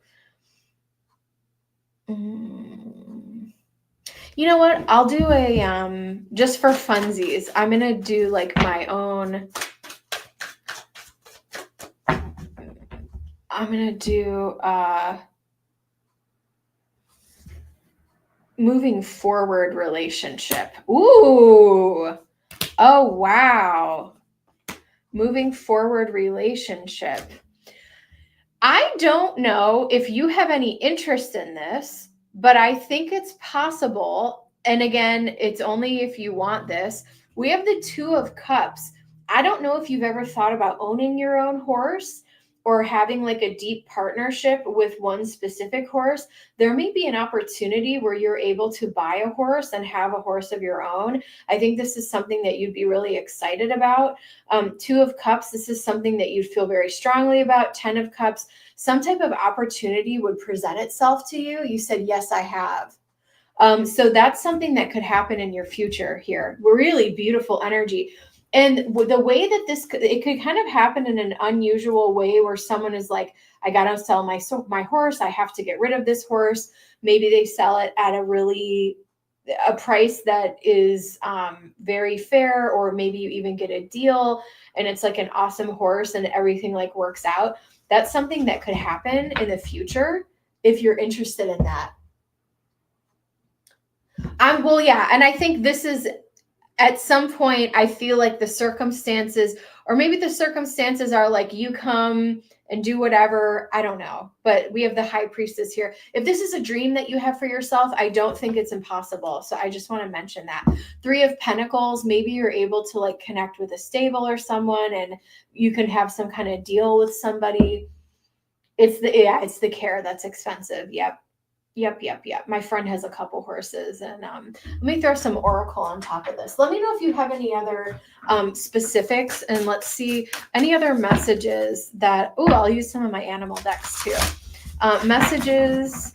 Speaker 1: You know what? I'll do a, just for funsies, I'm going to do like my own, I'm going to do, moving forward relationship. Ooh. Oh, wow. Moving forward relationship. I don't know if you have any interest in this, but I think it's possible. And again, it's only if you want this. We have the 2 of Cups. I don't know if you've ever thought about owning your own horse or having like a deep partnership with one specific horse. There may be an opportunity where you're able to buy a horse and have a horse of your own. I think this is something that you'd be really excited about. 2 of Cups, this is something that you'd feel very strongly about. 10 of Cups, some type of opportunity would present itself to you. You said, yes, I have. So that's something that could happen in your future here. Really beautiful energy. And the way that it could kind of happen in an unusual way where someone is like, I got to sell my horse. I have to get rid of this horse. Maybe they sell it at a price that is very fair, or maybe you even get a deal and it's like an awesome horse and everything like works out. That's something that could happen in the future if you're interested in that. Well, yeah. And I think this is, at some point, I feel like the circumstances, or maybe the circumstances are like you come and do whatever. I don't know. But we have the High Priestess here. If this is a dream that you have for yourself, I don't think it's impossible. So I just want to mention that. 3 of Pentacles, maybe you're able to like connect with a stable or someone and you can have some kind of deal with somebody. It's the care that's expensive. Yep. My friend has a couple horses, and let me throw some oracle on top of this. Let me know if you have any other specifics, and let's see any other messages that, I'll use some of my animal decks too. Messages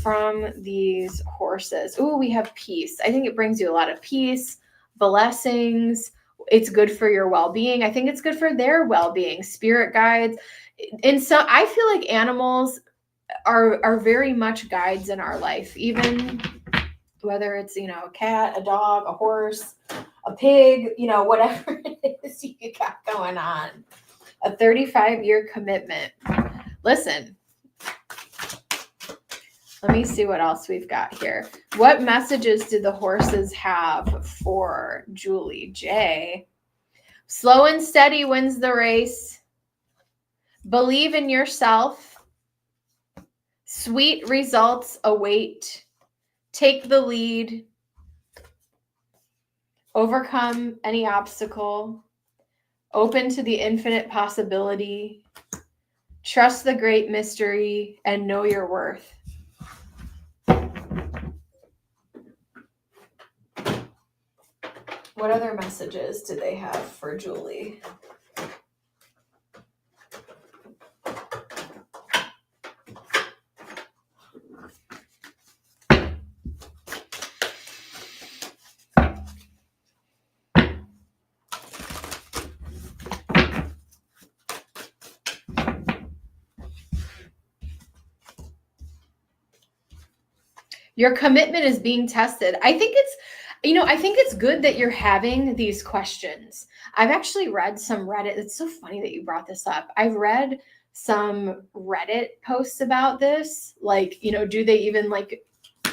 Speaker 1: from these horses. We have peace. I think it brings you a lot of peace, blessings. It's good for your well-being. I think it's good for their well-being, spirit guides. And so I feel like animals are very much guides in our life, even whether it's, you know, a cat, a dog, a horse, a pig, you know, whatever it is you got going on. A 35-year commitment. Listen, let me see what else we've got here. What messages do the horses have for Julie J? Slow and steady wins the race. Believe in yourself. Sweet results await. Take the lead. Overcome any obstacle. Open to the infinite possibility. Trust the great mystery and know your worth. What other messages do they have for Julie? Your commitment is being tested. I think it's good that you're having these questions. I've actually read some Reddit. It's so funny that you brought this up. I've read some Reddit posts about this. Like, do they even like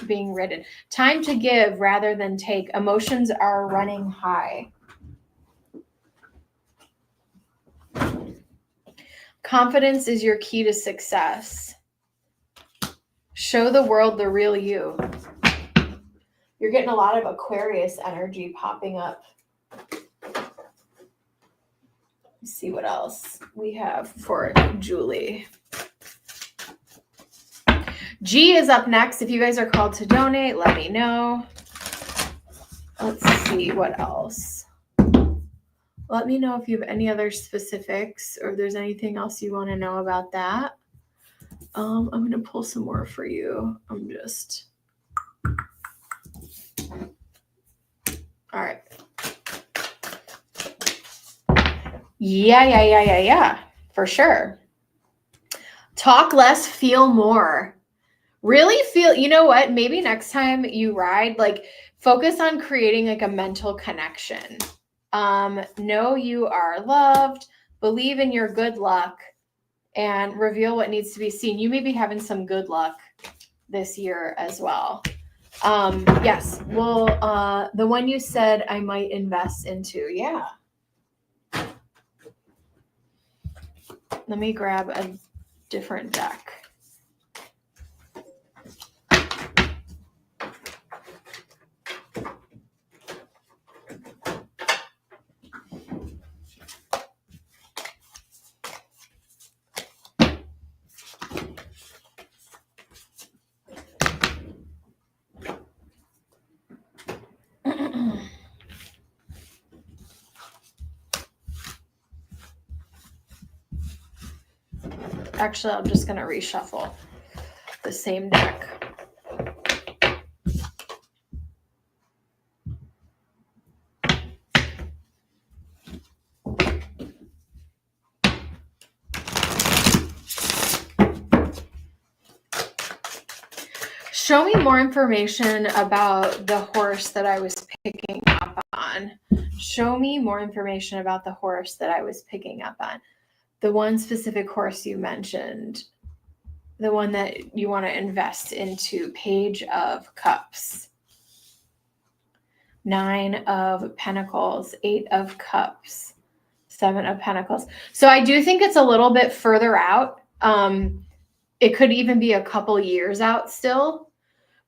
Speaker 1: being written? Time to give rather than take. Emotions are running high. Confidence is your key to success. Show the world the real you. You're getting a lot of Aquarius energy popping up. Let's see what else we have for Julie. G is up next. If you guys are called to donate, let me know. Let's see what else. Let me know if you have any other specifics or if there's anything else you want to know about that. I'm going to pull some more for you. All right. Yeah. For sure. Talk less, feel more. Really feel, you know what? Maybe next time you ride, like focus on creating like a mental connection. Know you are loved, believe in your good luck, and reveal what needs to be seen. You may be having some good luck this year as well. Yes. Well, the one you said I might invest into. Yeah. Let me grab a different deck. Actually, I'm just going to reshuffle the same deck. Show me more information about the horse that I was picking up on. Show me more information about the horse that I was picking up on. The one specific horse you mentioned, the one that you want to invest into. Page of Cups, 9 of Pentacles, 8 of Cups, 7 of Pentacles. So I do think it's a little bit further out. It could even be a couple years out still.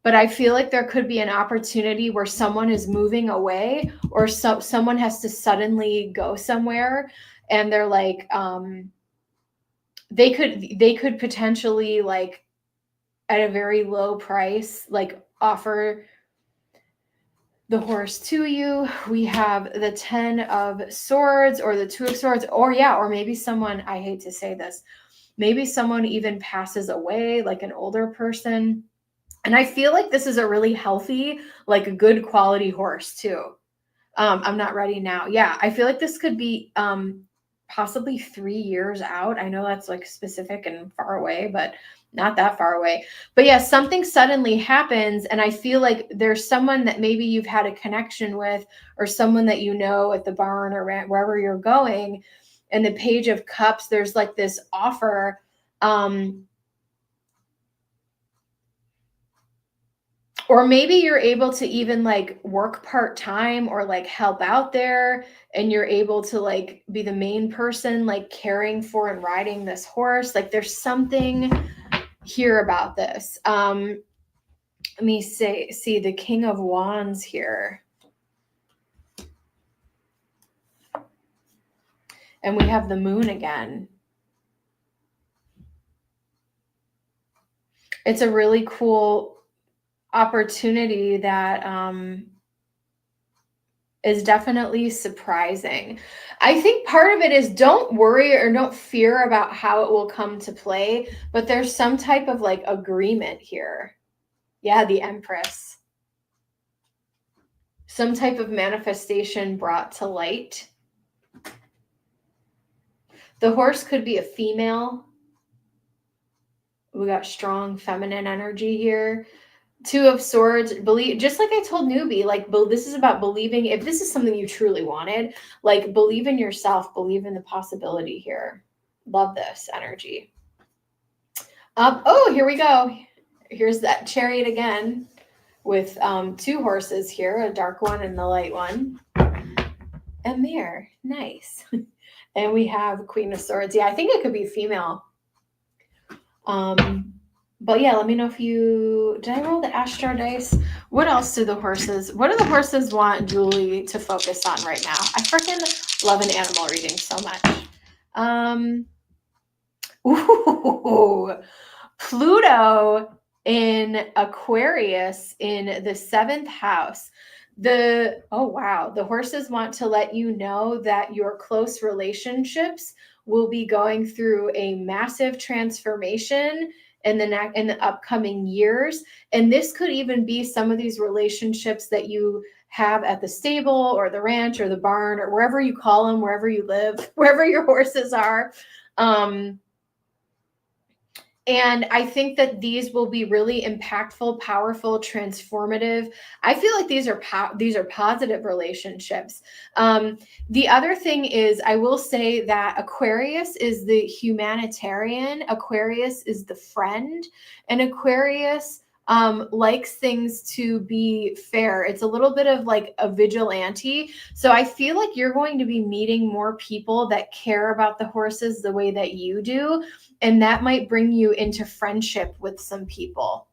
Speaker 1: But I feel like there could be an opportunity where someone is moving away or someone has to suddenly go somewhere and they're like, they could potentially like at a very low price, like offer the horse to you. We have the 10 of Swords or the 2 of Swords, or maybe someone, I hate to say this, maybe someone even passes away, like an older person. And I feel like this is a really healthy, like a good quality horse too. I'm not ready now. Yeah, I feel like this could be possibly 3 years out. I know that's like specific and far away, but not that far away. But yeah, something suddenly happens and I feel like there's someone that maybe you've had a connection with or someone that you know at the barn or wherever you're going. And the Page of Cups, there's like this offer. Or maybe you're able to even like work part-time or like help out there and you're able to like be the main person like caring for and riding this horse. Like there's something here about this. Let me see the King of Wands here. And we have the Moon again. It's a really cool opportunity that is definitely surprising. I think part of it is don't worry or don't fear about how it will come to play, but there's some type of like agreement here. Yeah, the Empress. Some type of manifestation brought to light. The horse could be a female. We got strong feminine energy here. Two of Swords, believe, just like I told Newbie, like this is about believing. If this is something you truly wanted, like believe in yourself, believe in the possibility here. Love this energy. Oh, here we go. Here's that Chariot again with two horses here, a dark one and the light one. A mirror, nice. And we have Queen of Swords. Yeah, I think it could be female. But yeah, let me know if you, did I roll the Astro dice? What else what do the horses want Julie to focus on right now? I freaking love an animal reading so much. Ooh, Pluto in Aquarius in the 7th house. Oh wow, the horses want to let you know that your close relationships will be going through a massive transformation in the upcoming years. And this could even be some of these relationships that you have at the stable or the ranch or the barn or wherever you call them, wherever you live, wherever your horses are. And I think that these will be really impactful, powerful, transformative. I feel like these are positive relationships. The other thing is, I will say that Aquarius is the humanitarian. Aquarius is the friend, and Aquarius likes things to be fair. It's a little bit of like a vigilante. So I feel like you're going to be meeting more people that care about the horses the way that you do. And that might bring you into friendship with some people.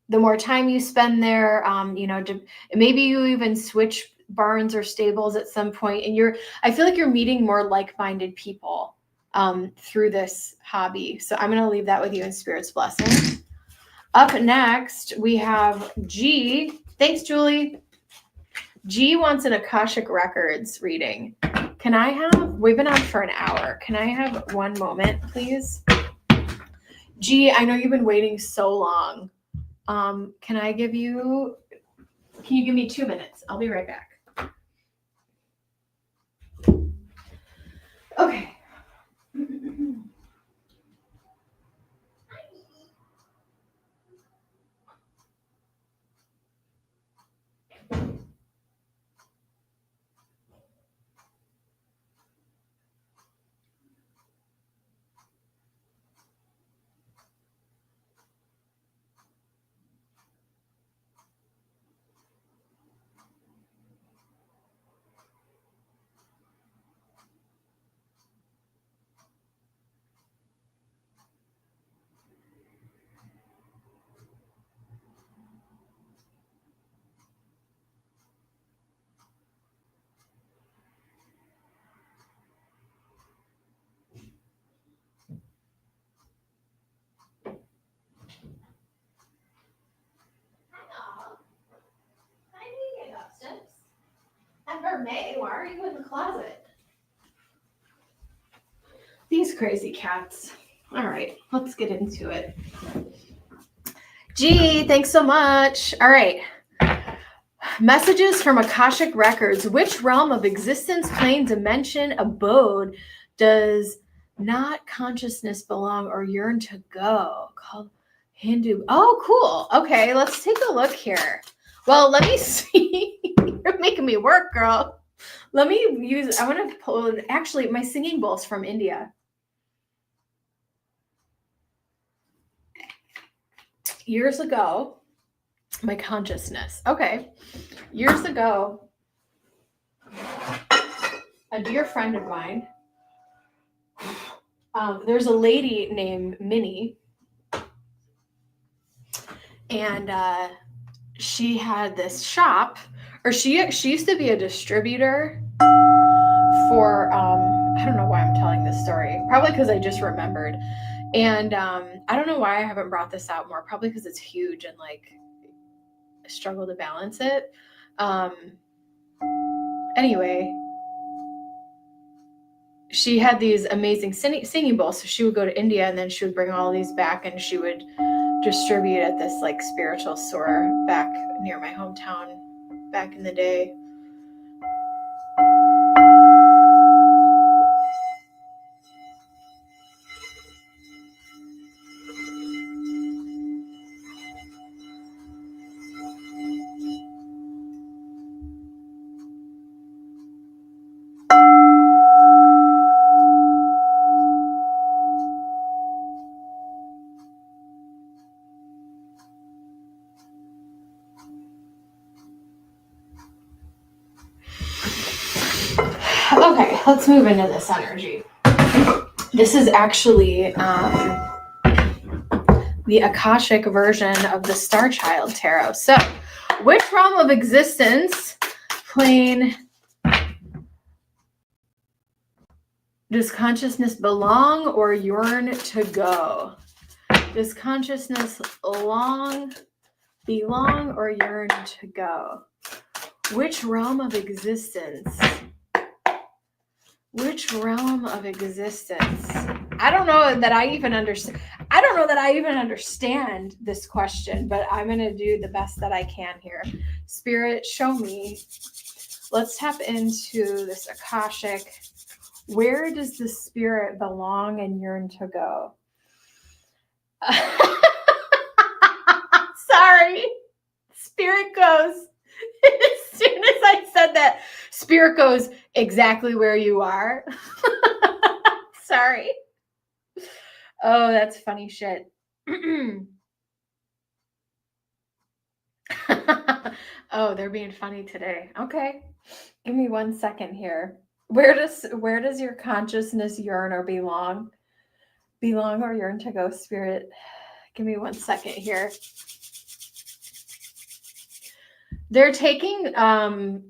Speaker 1: The more time you spend there, maybe you even switch barns or stables at some point. And I feel like you're meeting more like-minded people through this hobby. So I'm going to leave that with you in Spirit's blessing. Up next, we have G. Thanks, Julie. G wants an Akashic Records reading. We've been on for an hour. Can I have one moment, please? G, I know you've been waiting so long. Can you give me 2 minutes? I'll be right back. Okay. May, why are you in the closet? These crazy cats. All right, let's get into it. Gee, thanks so much. All right. Messages from Akashic Records. Which realm of existence, plane, dimension, abode does not consciousness belong or yearn to go? Called Hindu. Oh, cool. Okay, let's take a look here. Well, let me see. You're making me work, girl. I want to pull, actually, my singing bowl's from India. Years ago, my consciousness. Okay. Years ago, a dear friend of mine, there's a lady named Minnie, and she had this shop, or she used to be a distributor for, I don't know why I'm telling this story, probably because I just remembered. And I don't know why I haven't brought this out more, probably because it's huge and like I struggle to balance it. Anyway, she had these amazing singing bowls. So she would go to India and then she would bring all these back and she would distribute at this like spiritual store back near my hometown back in the day. Okay, let's move into this energy. This is actually the Akashic version of the Star Child Tarot. So, which realm of existence, plane, does consciousness belong or yearn to go? Does consciousness belong or yearn to go? Which realm of existence? Which realm of existence? I don't know that I even understand. I don't know that I even understand this question, but I'm going to do the best that I can here. Spirit, show me. Let's tap into this Akashic. Where does the spirit belong and yearn to go? Sorry. Spirit goes. As soon as I said that, spirit goes exactly where you are. Sorry. Oh, that's funny shit. Oh, they're being funny today. Okay. Give me 1 second here. Where does your consciousness yearn or belong? Belong or yearn to go, spirit? Give me 1 second here. They're taking I'm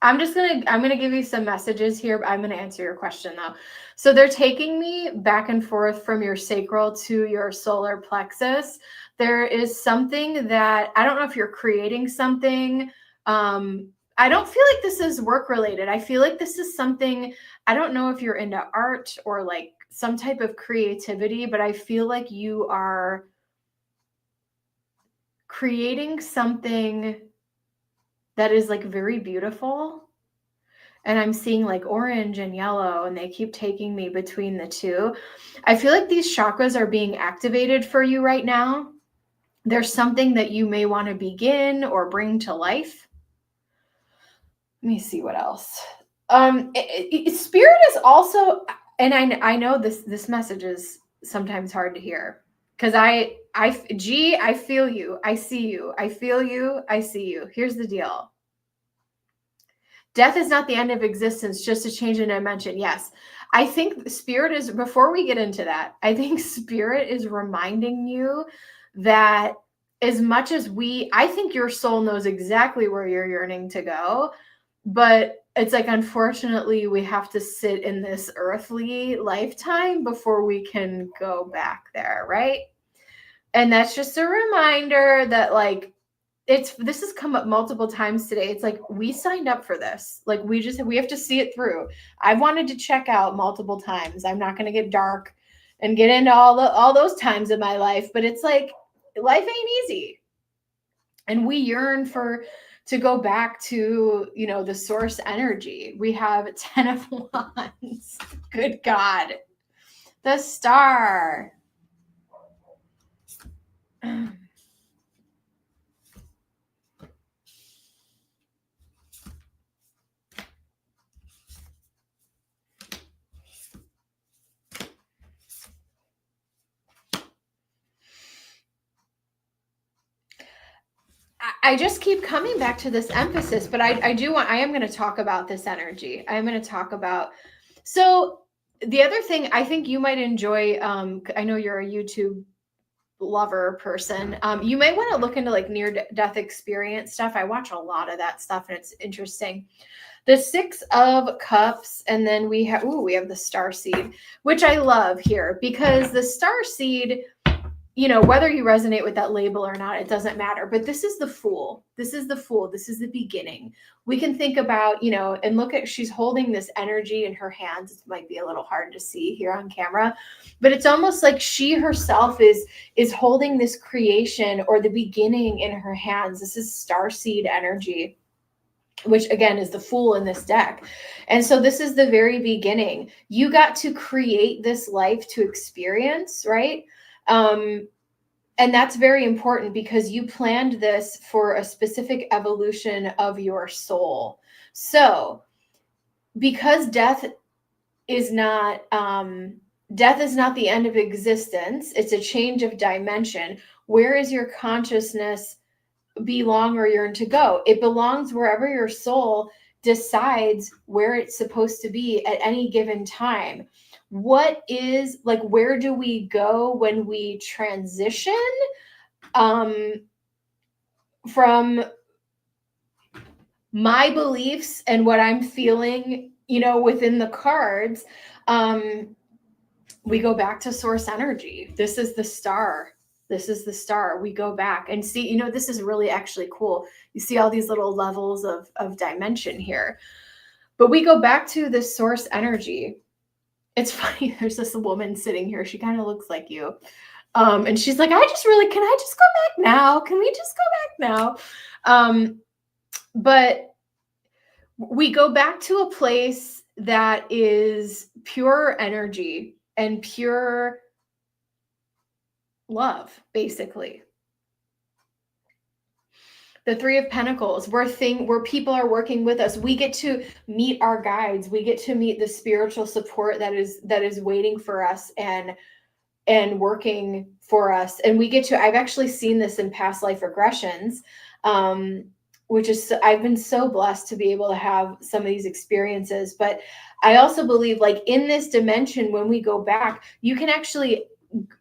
Speaker 1: gonna give you some messages here. I'm gonna answer your question though. So they're taking me back and forth from your sacral to your solar plexus. There is something that I don't know if you're creating something. I don't feel like this is work related. I feel like this is something, I don't know if you're into art or like some type of creativity, but I feel like you are creating something that is like very beautiful. And I'm seeing like orange and yellow, and they keep taking me between the two. I feel like these chakras are being activated for you right now. There's something that you may want to begin or bring to life. Let me see what else. Spirit is also, and I know this message is sometimes hard to hear because I feel you. I see you. I feel you. I see you. Here's the deal. Death is not the end of existence, just a change in dimension. Yes. I think spirit is, before we get into that, I think spirit is reminding you that as much as I think your soul knows exactly where you're yearning to go, but it's like, unfortunately, we have to sit in this earthly lifetime before we can go back there, right? And that's just a reminder that like, this has come up multiple times today. It's like, we signed up for this. Like we have to see it through. I've wanted to check out multiple times. I'm not going to get dark and get into all those times in my life, but it's like, life ain't easy. And we yearn to go back to, the source energy. We have 10 of Wands. Good God. The Star. I just keep coming back to this emphasis, but I am going to talk about this energy. I'm going to talk about, so the other thing I think you might enjoy, I know you're a YouTube lover person. You may want to look into like near death experience stuff. I watch a lot of that stuff and it's interesting. The 6 of Cups, and then we have the Star Seed, which I love here because the Star Seed, you know, whether you resonate with that label or not, it doesn't matter. But this is the Fool. This is the Fool. This is the beginning. We can think about, you know, and look at, she's holding this energy in her hands. It might be a little hard to see here on camera, but it's almost like she herself is holding this creation or the beginning in her hands. This is starseed energy, which again is the Fool in this deck. And so this is the very beginning. You got to create this life to experience, right? And that's very important because you planned this for a specific evolution of your soul. So because death is not the end of existence, it's a change of dimension. Where is your consciousness belong or yearn to go? It belongs wherever your soul decides where it's supposed to be at any given time. What is, like, where do we go when we transition from my beliefs and what I'm feeling, you know, within the cards? We go back to source energy. This is the Star. This is the Star. We go back and see, you know, this is really actually cool. You see all these little levels of dimension here. But we go back to the source energy. It's funny. There's this woman sitting here. She kind of looks like you. And she's like, can I just go back now? Can we just go back now? But we go back to a place that is pure energy and pure love, basically. The 3 of Pentacles, where people are working with us. We get to meet our guides. We get to meet the spiritual support that is waiting for us and working for us. And we get to, I've actually seen this in past life regressions, which is, I've been so blessed to be able to have some of these experiences. But I also believe, like, in this dimension, when we go back, you can actually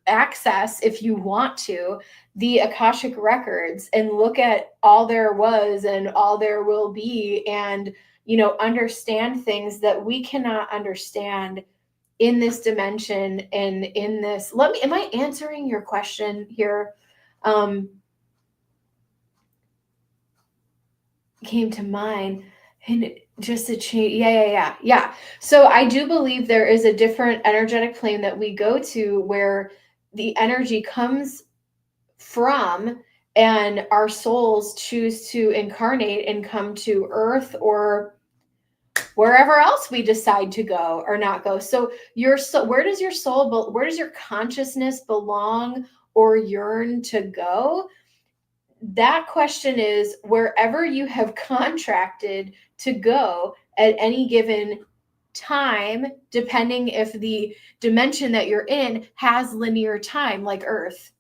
Speaker 1: access, if you want to, the Akashic records and look at all there was and all there will be, and, you know, understand things that we cannot understand in this dimension and in this. Am I answering your question here? Came to mind, and just a change. Yeah. So I do believe there is a different energetic plane that we go to where the energy comes from, and our souls choose to incarnate and come to Earth or wherever else we decide to go or not go. So where does your consciousness belong or yearn to go? That question is wherever you have contracted to go at any given time, depending if the dimension that you're in has linear time, like Earth.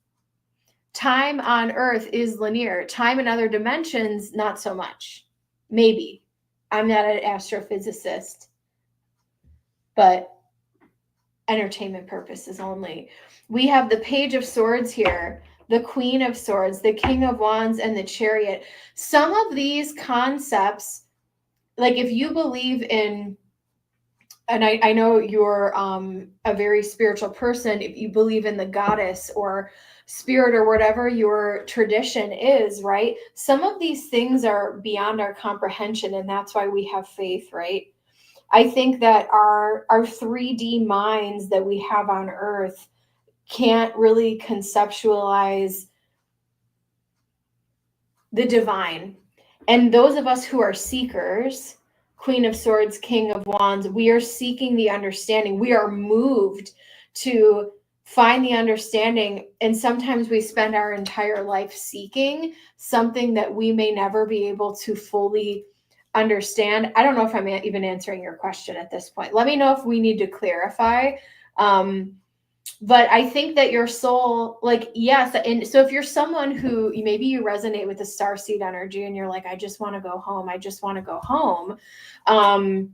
Speaker 1: Time on Earth is linear. Time in other dimensions, not so much. Maybe. I'm not an astrophysicist, but entertainment purposes only. We have the Page of Swords here, the Queen of Swords, the King of Wands, and the Chariot. Some of these concepts, like if you believe in, and I know you're a very spiritual person, if you believe in the goddess or spirit or whatever your tradition is, right? Some of these things are beyond our comprehension, and that's why we have faith, right? I think that our 3D minds that we have on Earth can't really conceptualize the divine. And those of us who are seekers, Queen of Swords, King of Wands, we are seeking the understanding. We are moved to find the understanding. And sometimes we spend our entire life seeking something that we may never be able to fully understand. I don't know if I'm even answering your question at this point. Let me know if we need to clarify. But I think that your soul, like, yes. And so if you're someone who maybe you resonate with the starseed energy and you're like, I just want to go home. I just want to go home. I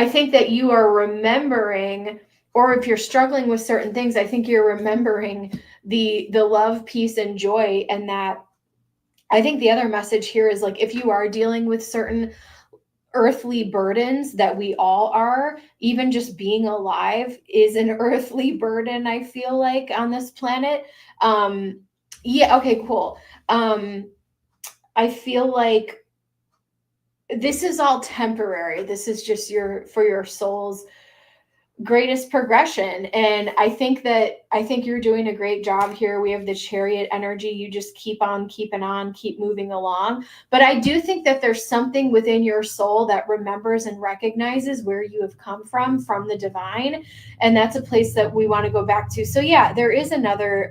Speaker 1: think that you are remembering or if you're struggling with certain things, I think you're remembering the love, peace, and joy. And that, I think the other message here is like, if you are dealing with certain earthly burdens that we all are, even just being alive is an earthly burden, I feel like, on this planet. Yeah, okay, cool. I feel like this is all temporary. This is just for your soul's greatest progression. And I think you're doing a great job here. We have the Chariot energy. You just keep on keeping on, keep moving along. But I do think that there's something within your soul that remembers and recognizes where you have come from the divine. And that's a place that we want to go back to. So yeah, there is another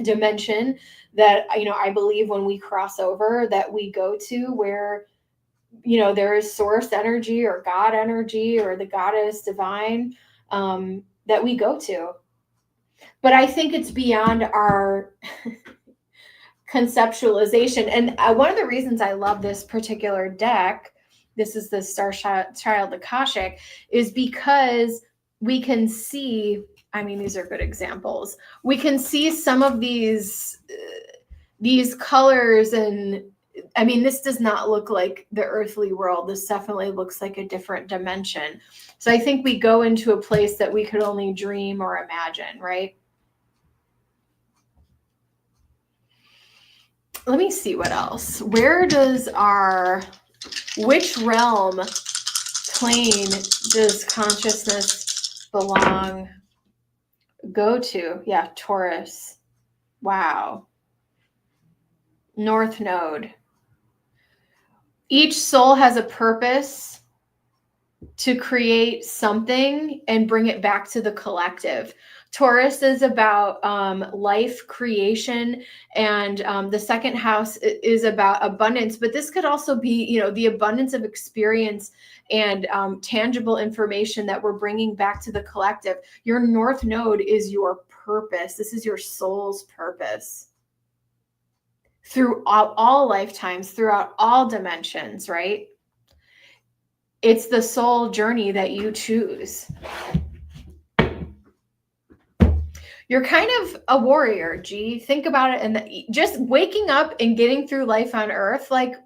Speaker 1: dimension that, I believe when we cross over, that we go to, where there is source energy or God energy or the goddess divine, that we go to. But I think it's beyond our conceptualization. And one of the reasons I love this particular deck, this is the Star Child Akashic, is because we can see, these are good examples. We can see some of these colors, and this does not look like the earthly world. This definitely looks like a different dimension. So I think we go into a place that we could only dream or imagine, right? Let me see what else. Which realm, plane does consciousness go to? Yeah, Taurus. Wow. North Node. Each soul has a purpose to create something and bring it back to the collective. Taurus is about life creation, and the second house is about abundance. But this could also be, the abundance of experience and tangible information that we're bringing back to the collective. Your North Node is your purpose. This is your soul's purpose throughout all lifetimes, throughout all dimensions, right? It's the soul journey that you choose. You're kind of a warrior, G. Think about it. And just waking up and getting through life on Earth, like,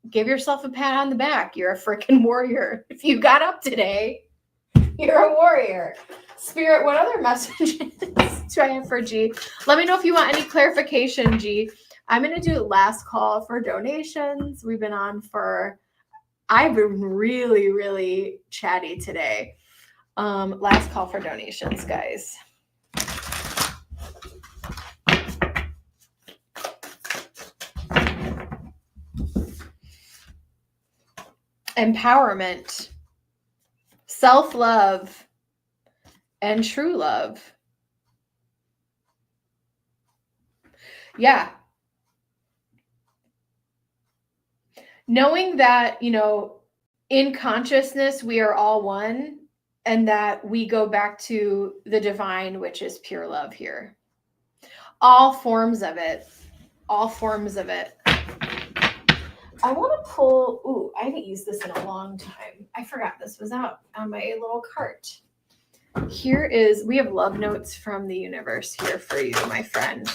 Speaker 1: give yourself a pat on the back. You're a freaking warrior. If you got up today, you're a warrior. Spirit, what other messages do I have for G? Let me know if you want any clarification, G. I'm going to do last call for donations. I've been really, really chatty today. Last call for donations, guys. Empowerment, self-love, and true love. Yeah. Knowing that, in consciousness, we are all one, and that we go back to the divine, which is pure love here. All forms of it. All forms of it. I want to pull, I haven't used this in a long time. I forgot this was out on my little cart. We have love notes from the universe here for you, my friend.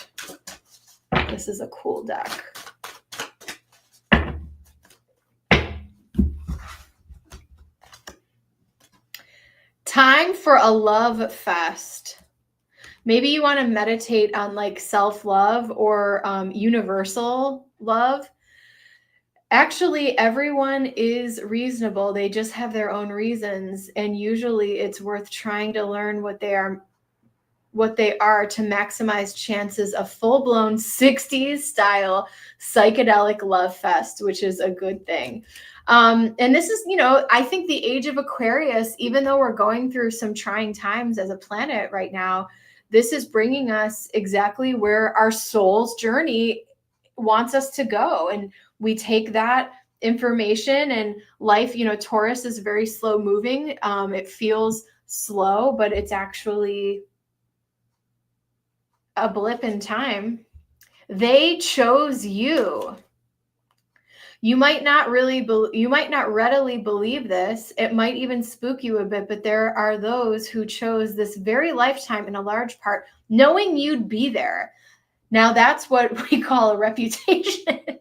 Speaker 1: This is a cool deck. Time for a love fest. Maybe you want to meditate on like self-love or universal love. Actually, everyone is reasonable. They just have their own reasons. And usually it's worth trying to learn what they are to maximize chances of full-blown 60s style psychedelic love fest, which is a good thing. And this is, I think the age of Aquarius, even though we're going through some trying times as a planet right now, this is bringing us exactly where our soul's journey wants us to go. And we take that information and life, Taurus is very slow moving. It feels slow, but it's actually a blip in time. They chose you. You might not readily believe this. It might even spook you a bit, but there are those who chose this very lifetime in a large part, knowing you'd be there. Now that's what we call a reputation.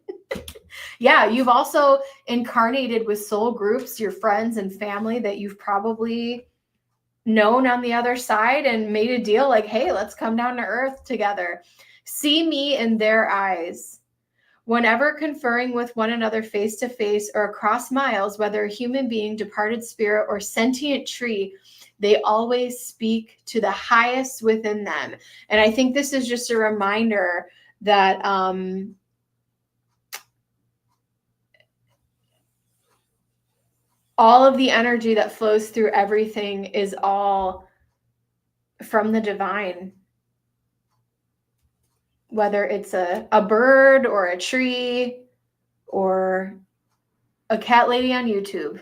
Speaker 1: Yeah, you've also incarnated with soul groups, your friends and family that you've probably known on the other side and made a deal like, hey, let's come down to earth together. See me in their eyes. Whenever conferring with one another face to face or across miles, whether a human being, departed spirit, or sentient tree, they always speak to the highest within them. And I think this is just a reminder that all of the energy that flows through everything is all from the divine. Whether it's a bird or a tree or a cat lady on YouTube.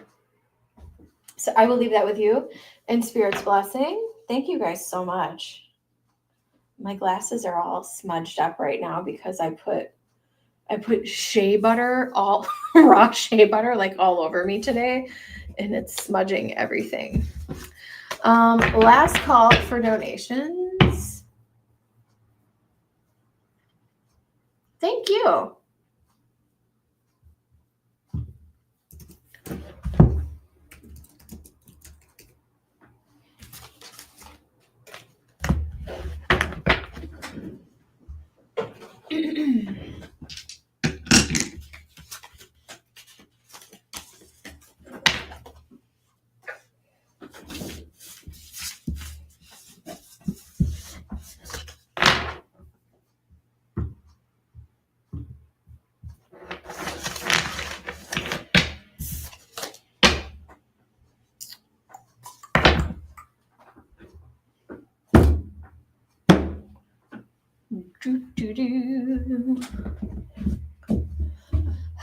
Speaker 1: So I will leave that with you in Spirit's blessing. Thank you guys so much. My glasses are all smudged up right now because I put shea butter, all raw shea butter, like all over me today, and it's smudging everything. Last call for donations. Thank you.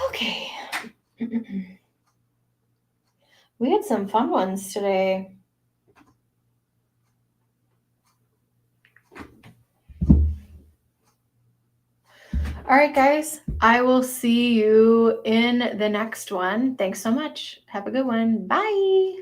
Speaker 1: Okay. We had some fun ones today. All right, guys. I will see you in the next one. Thanks so much. Have a good one. Bye.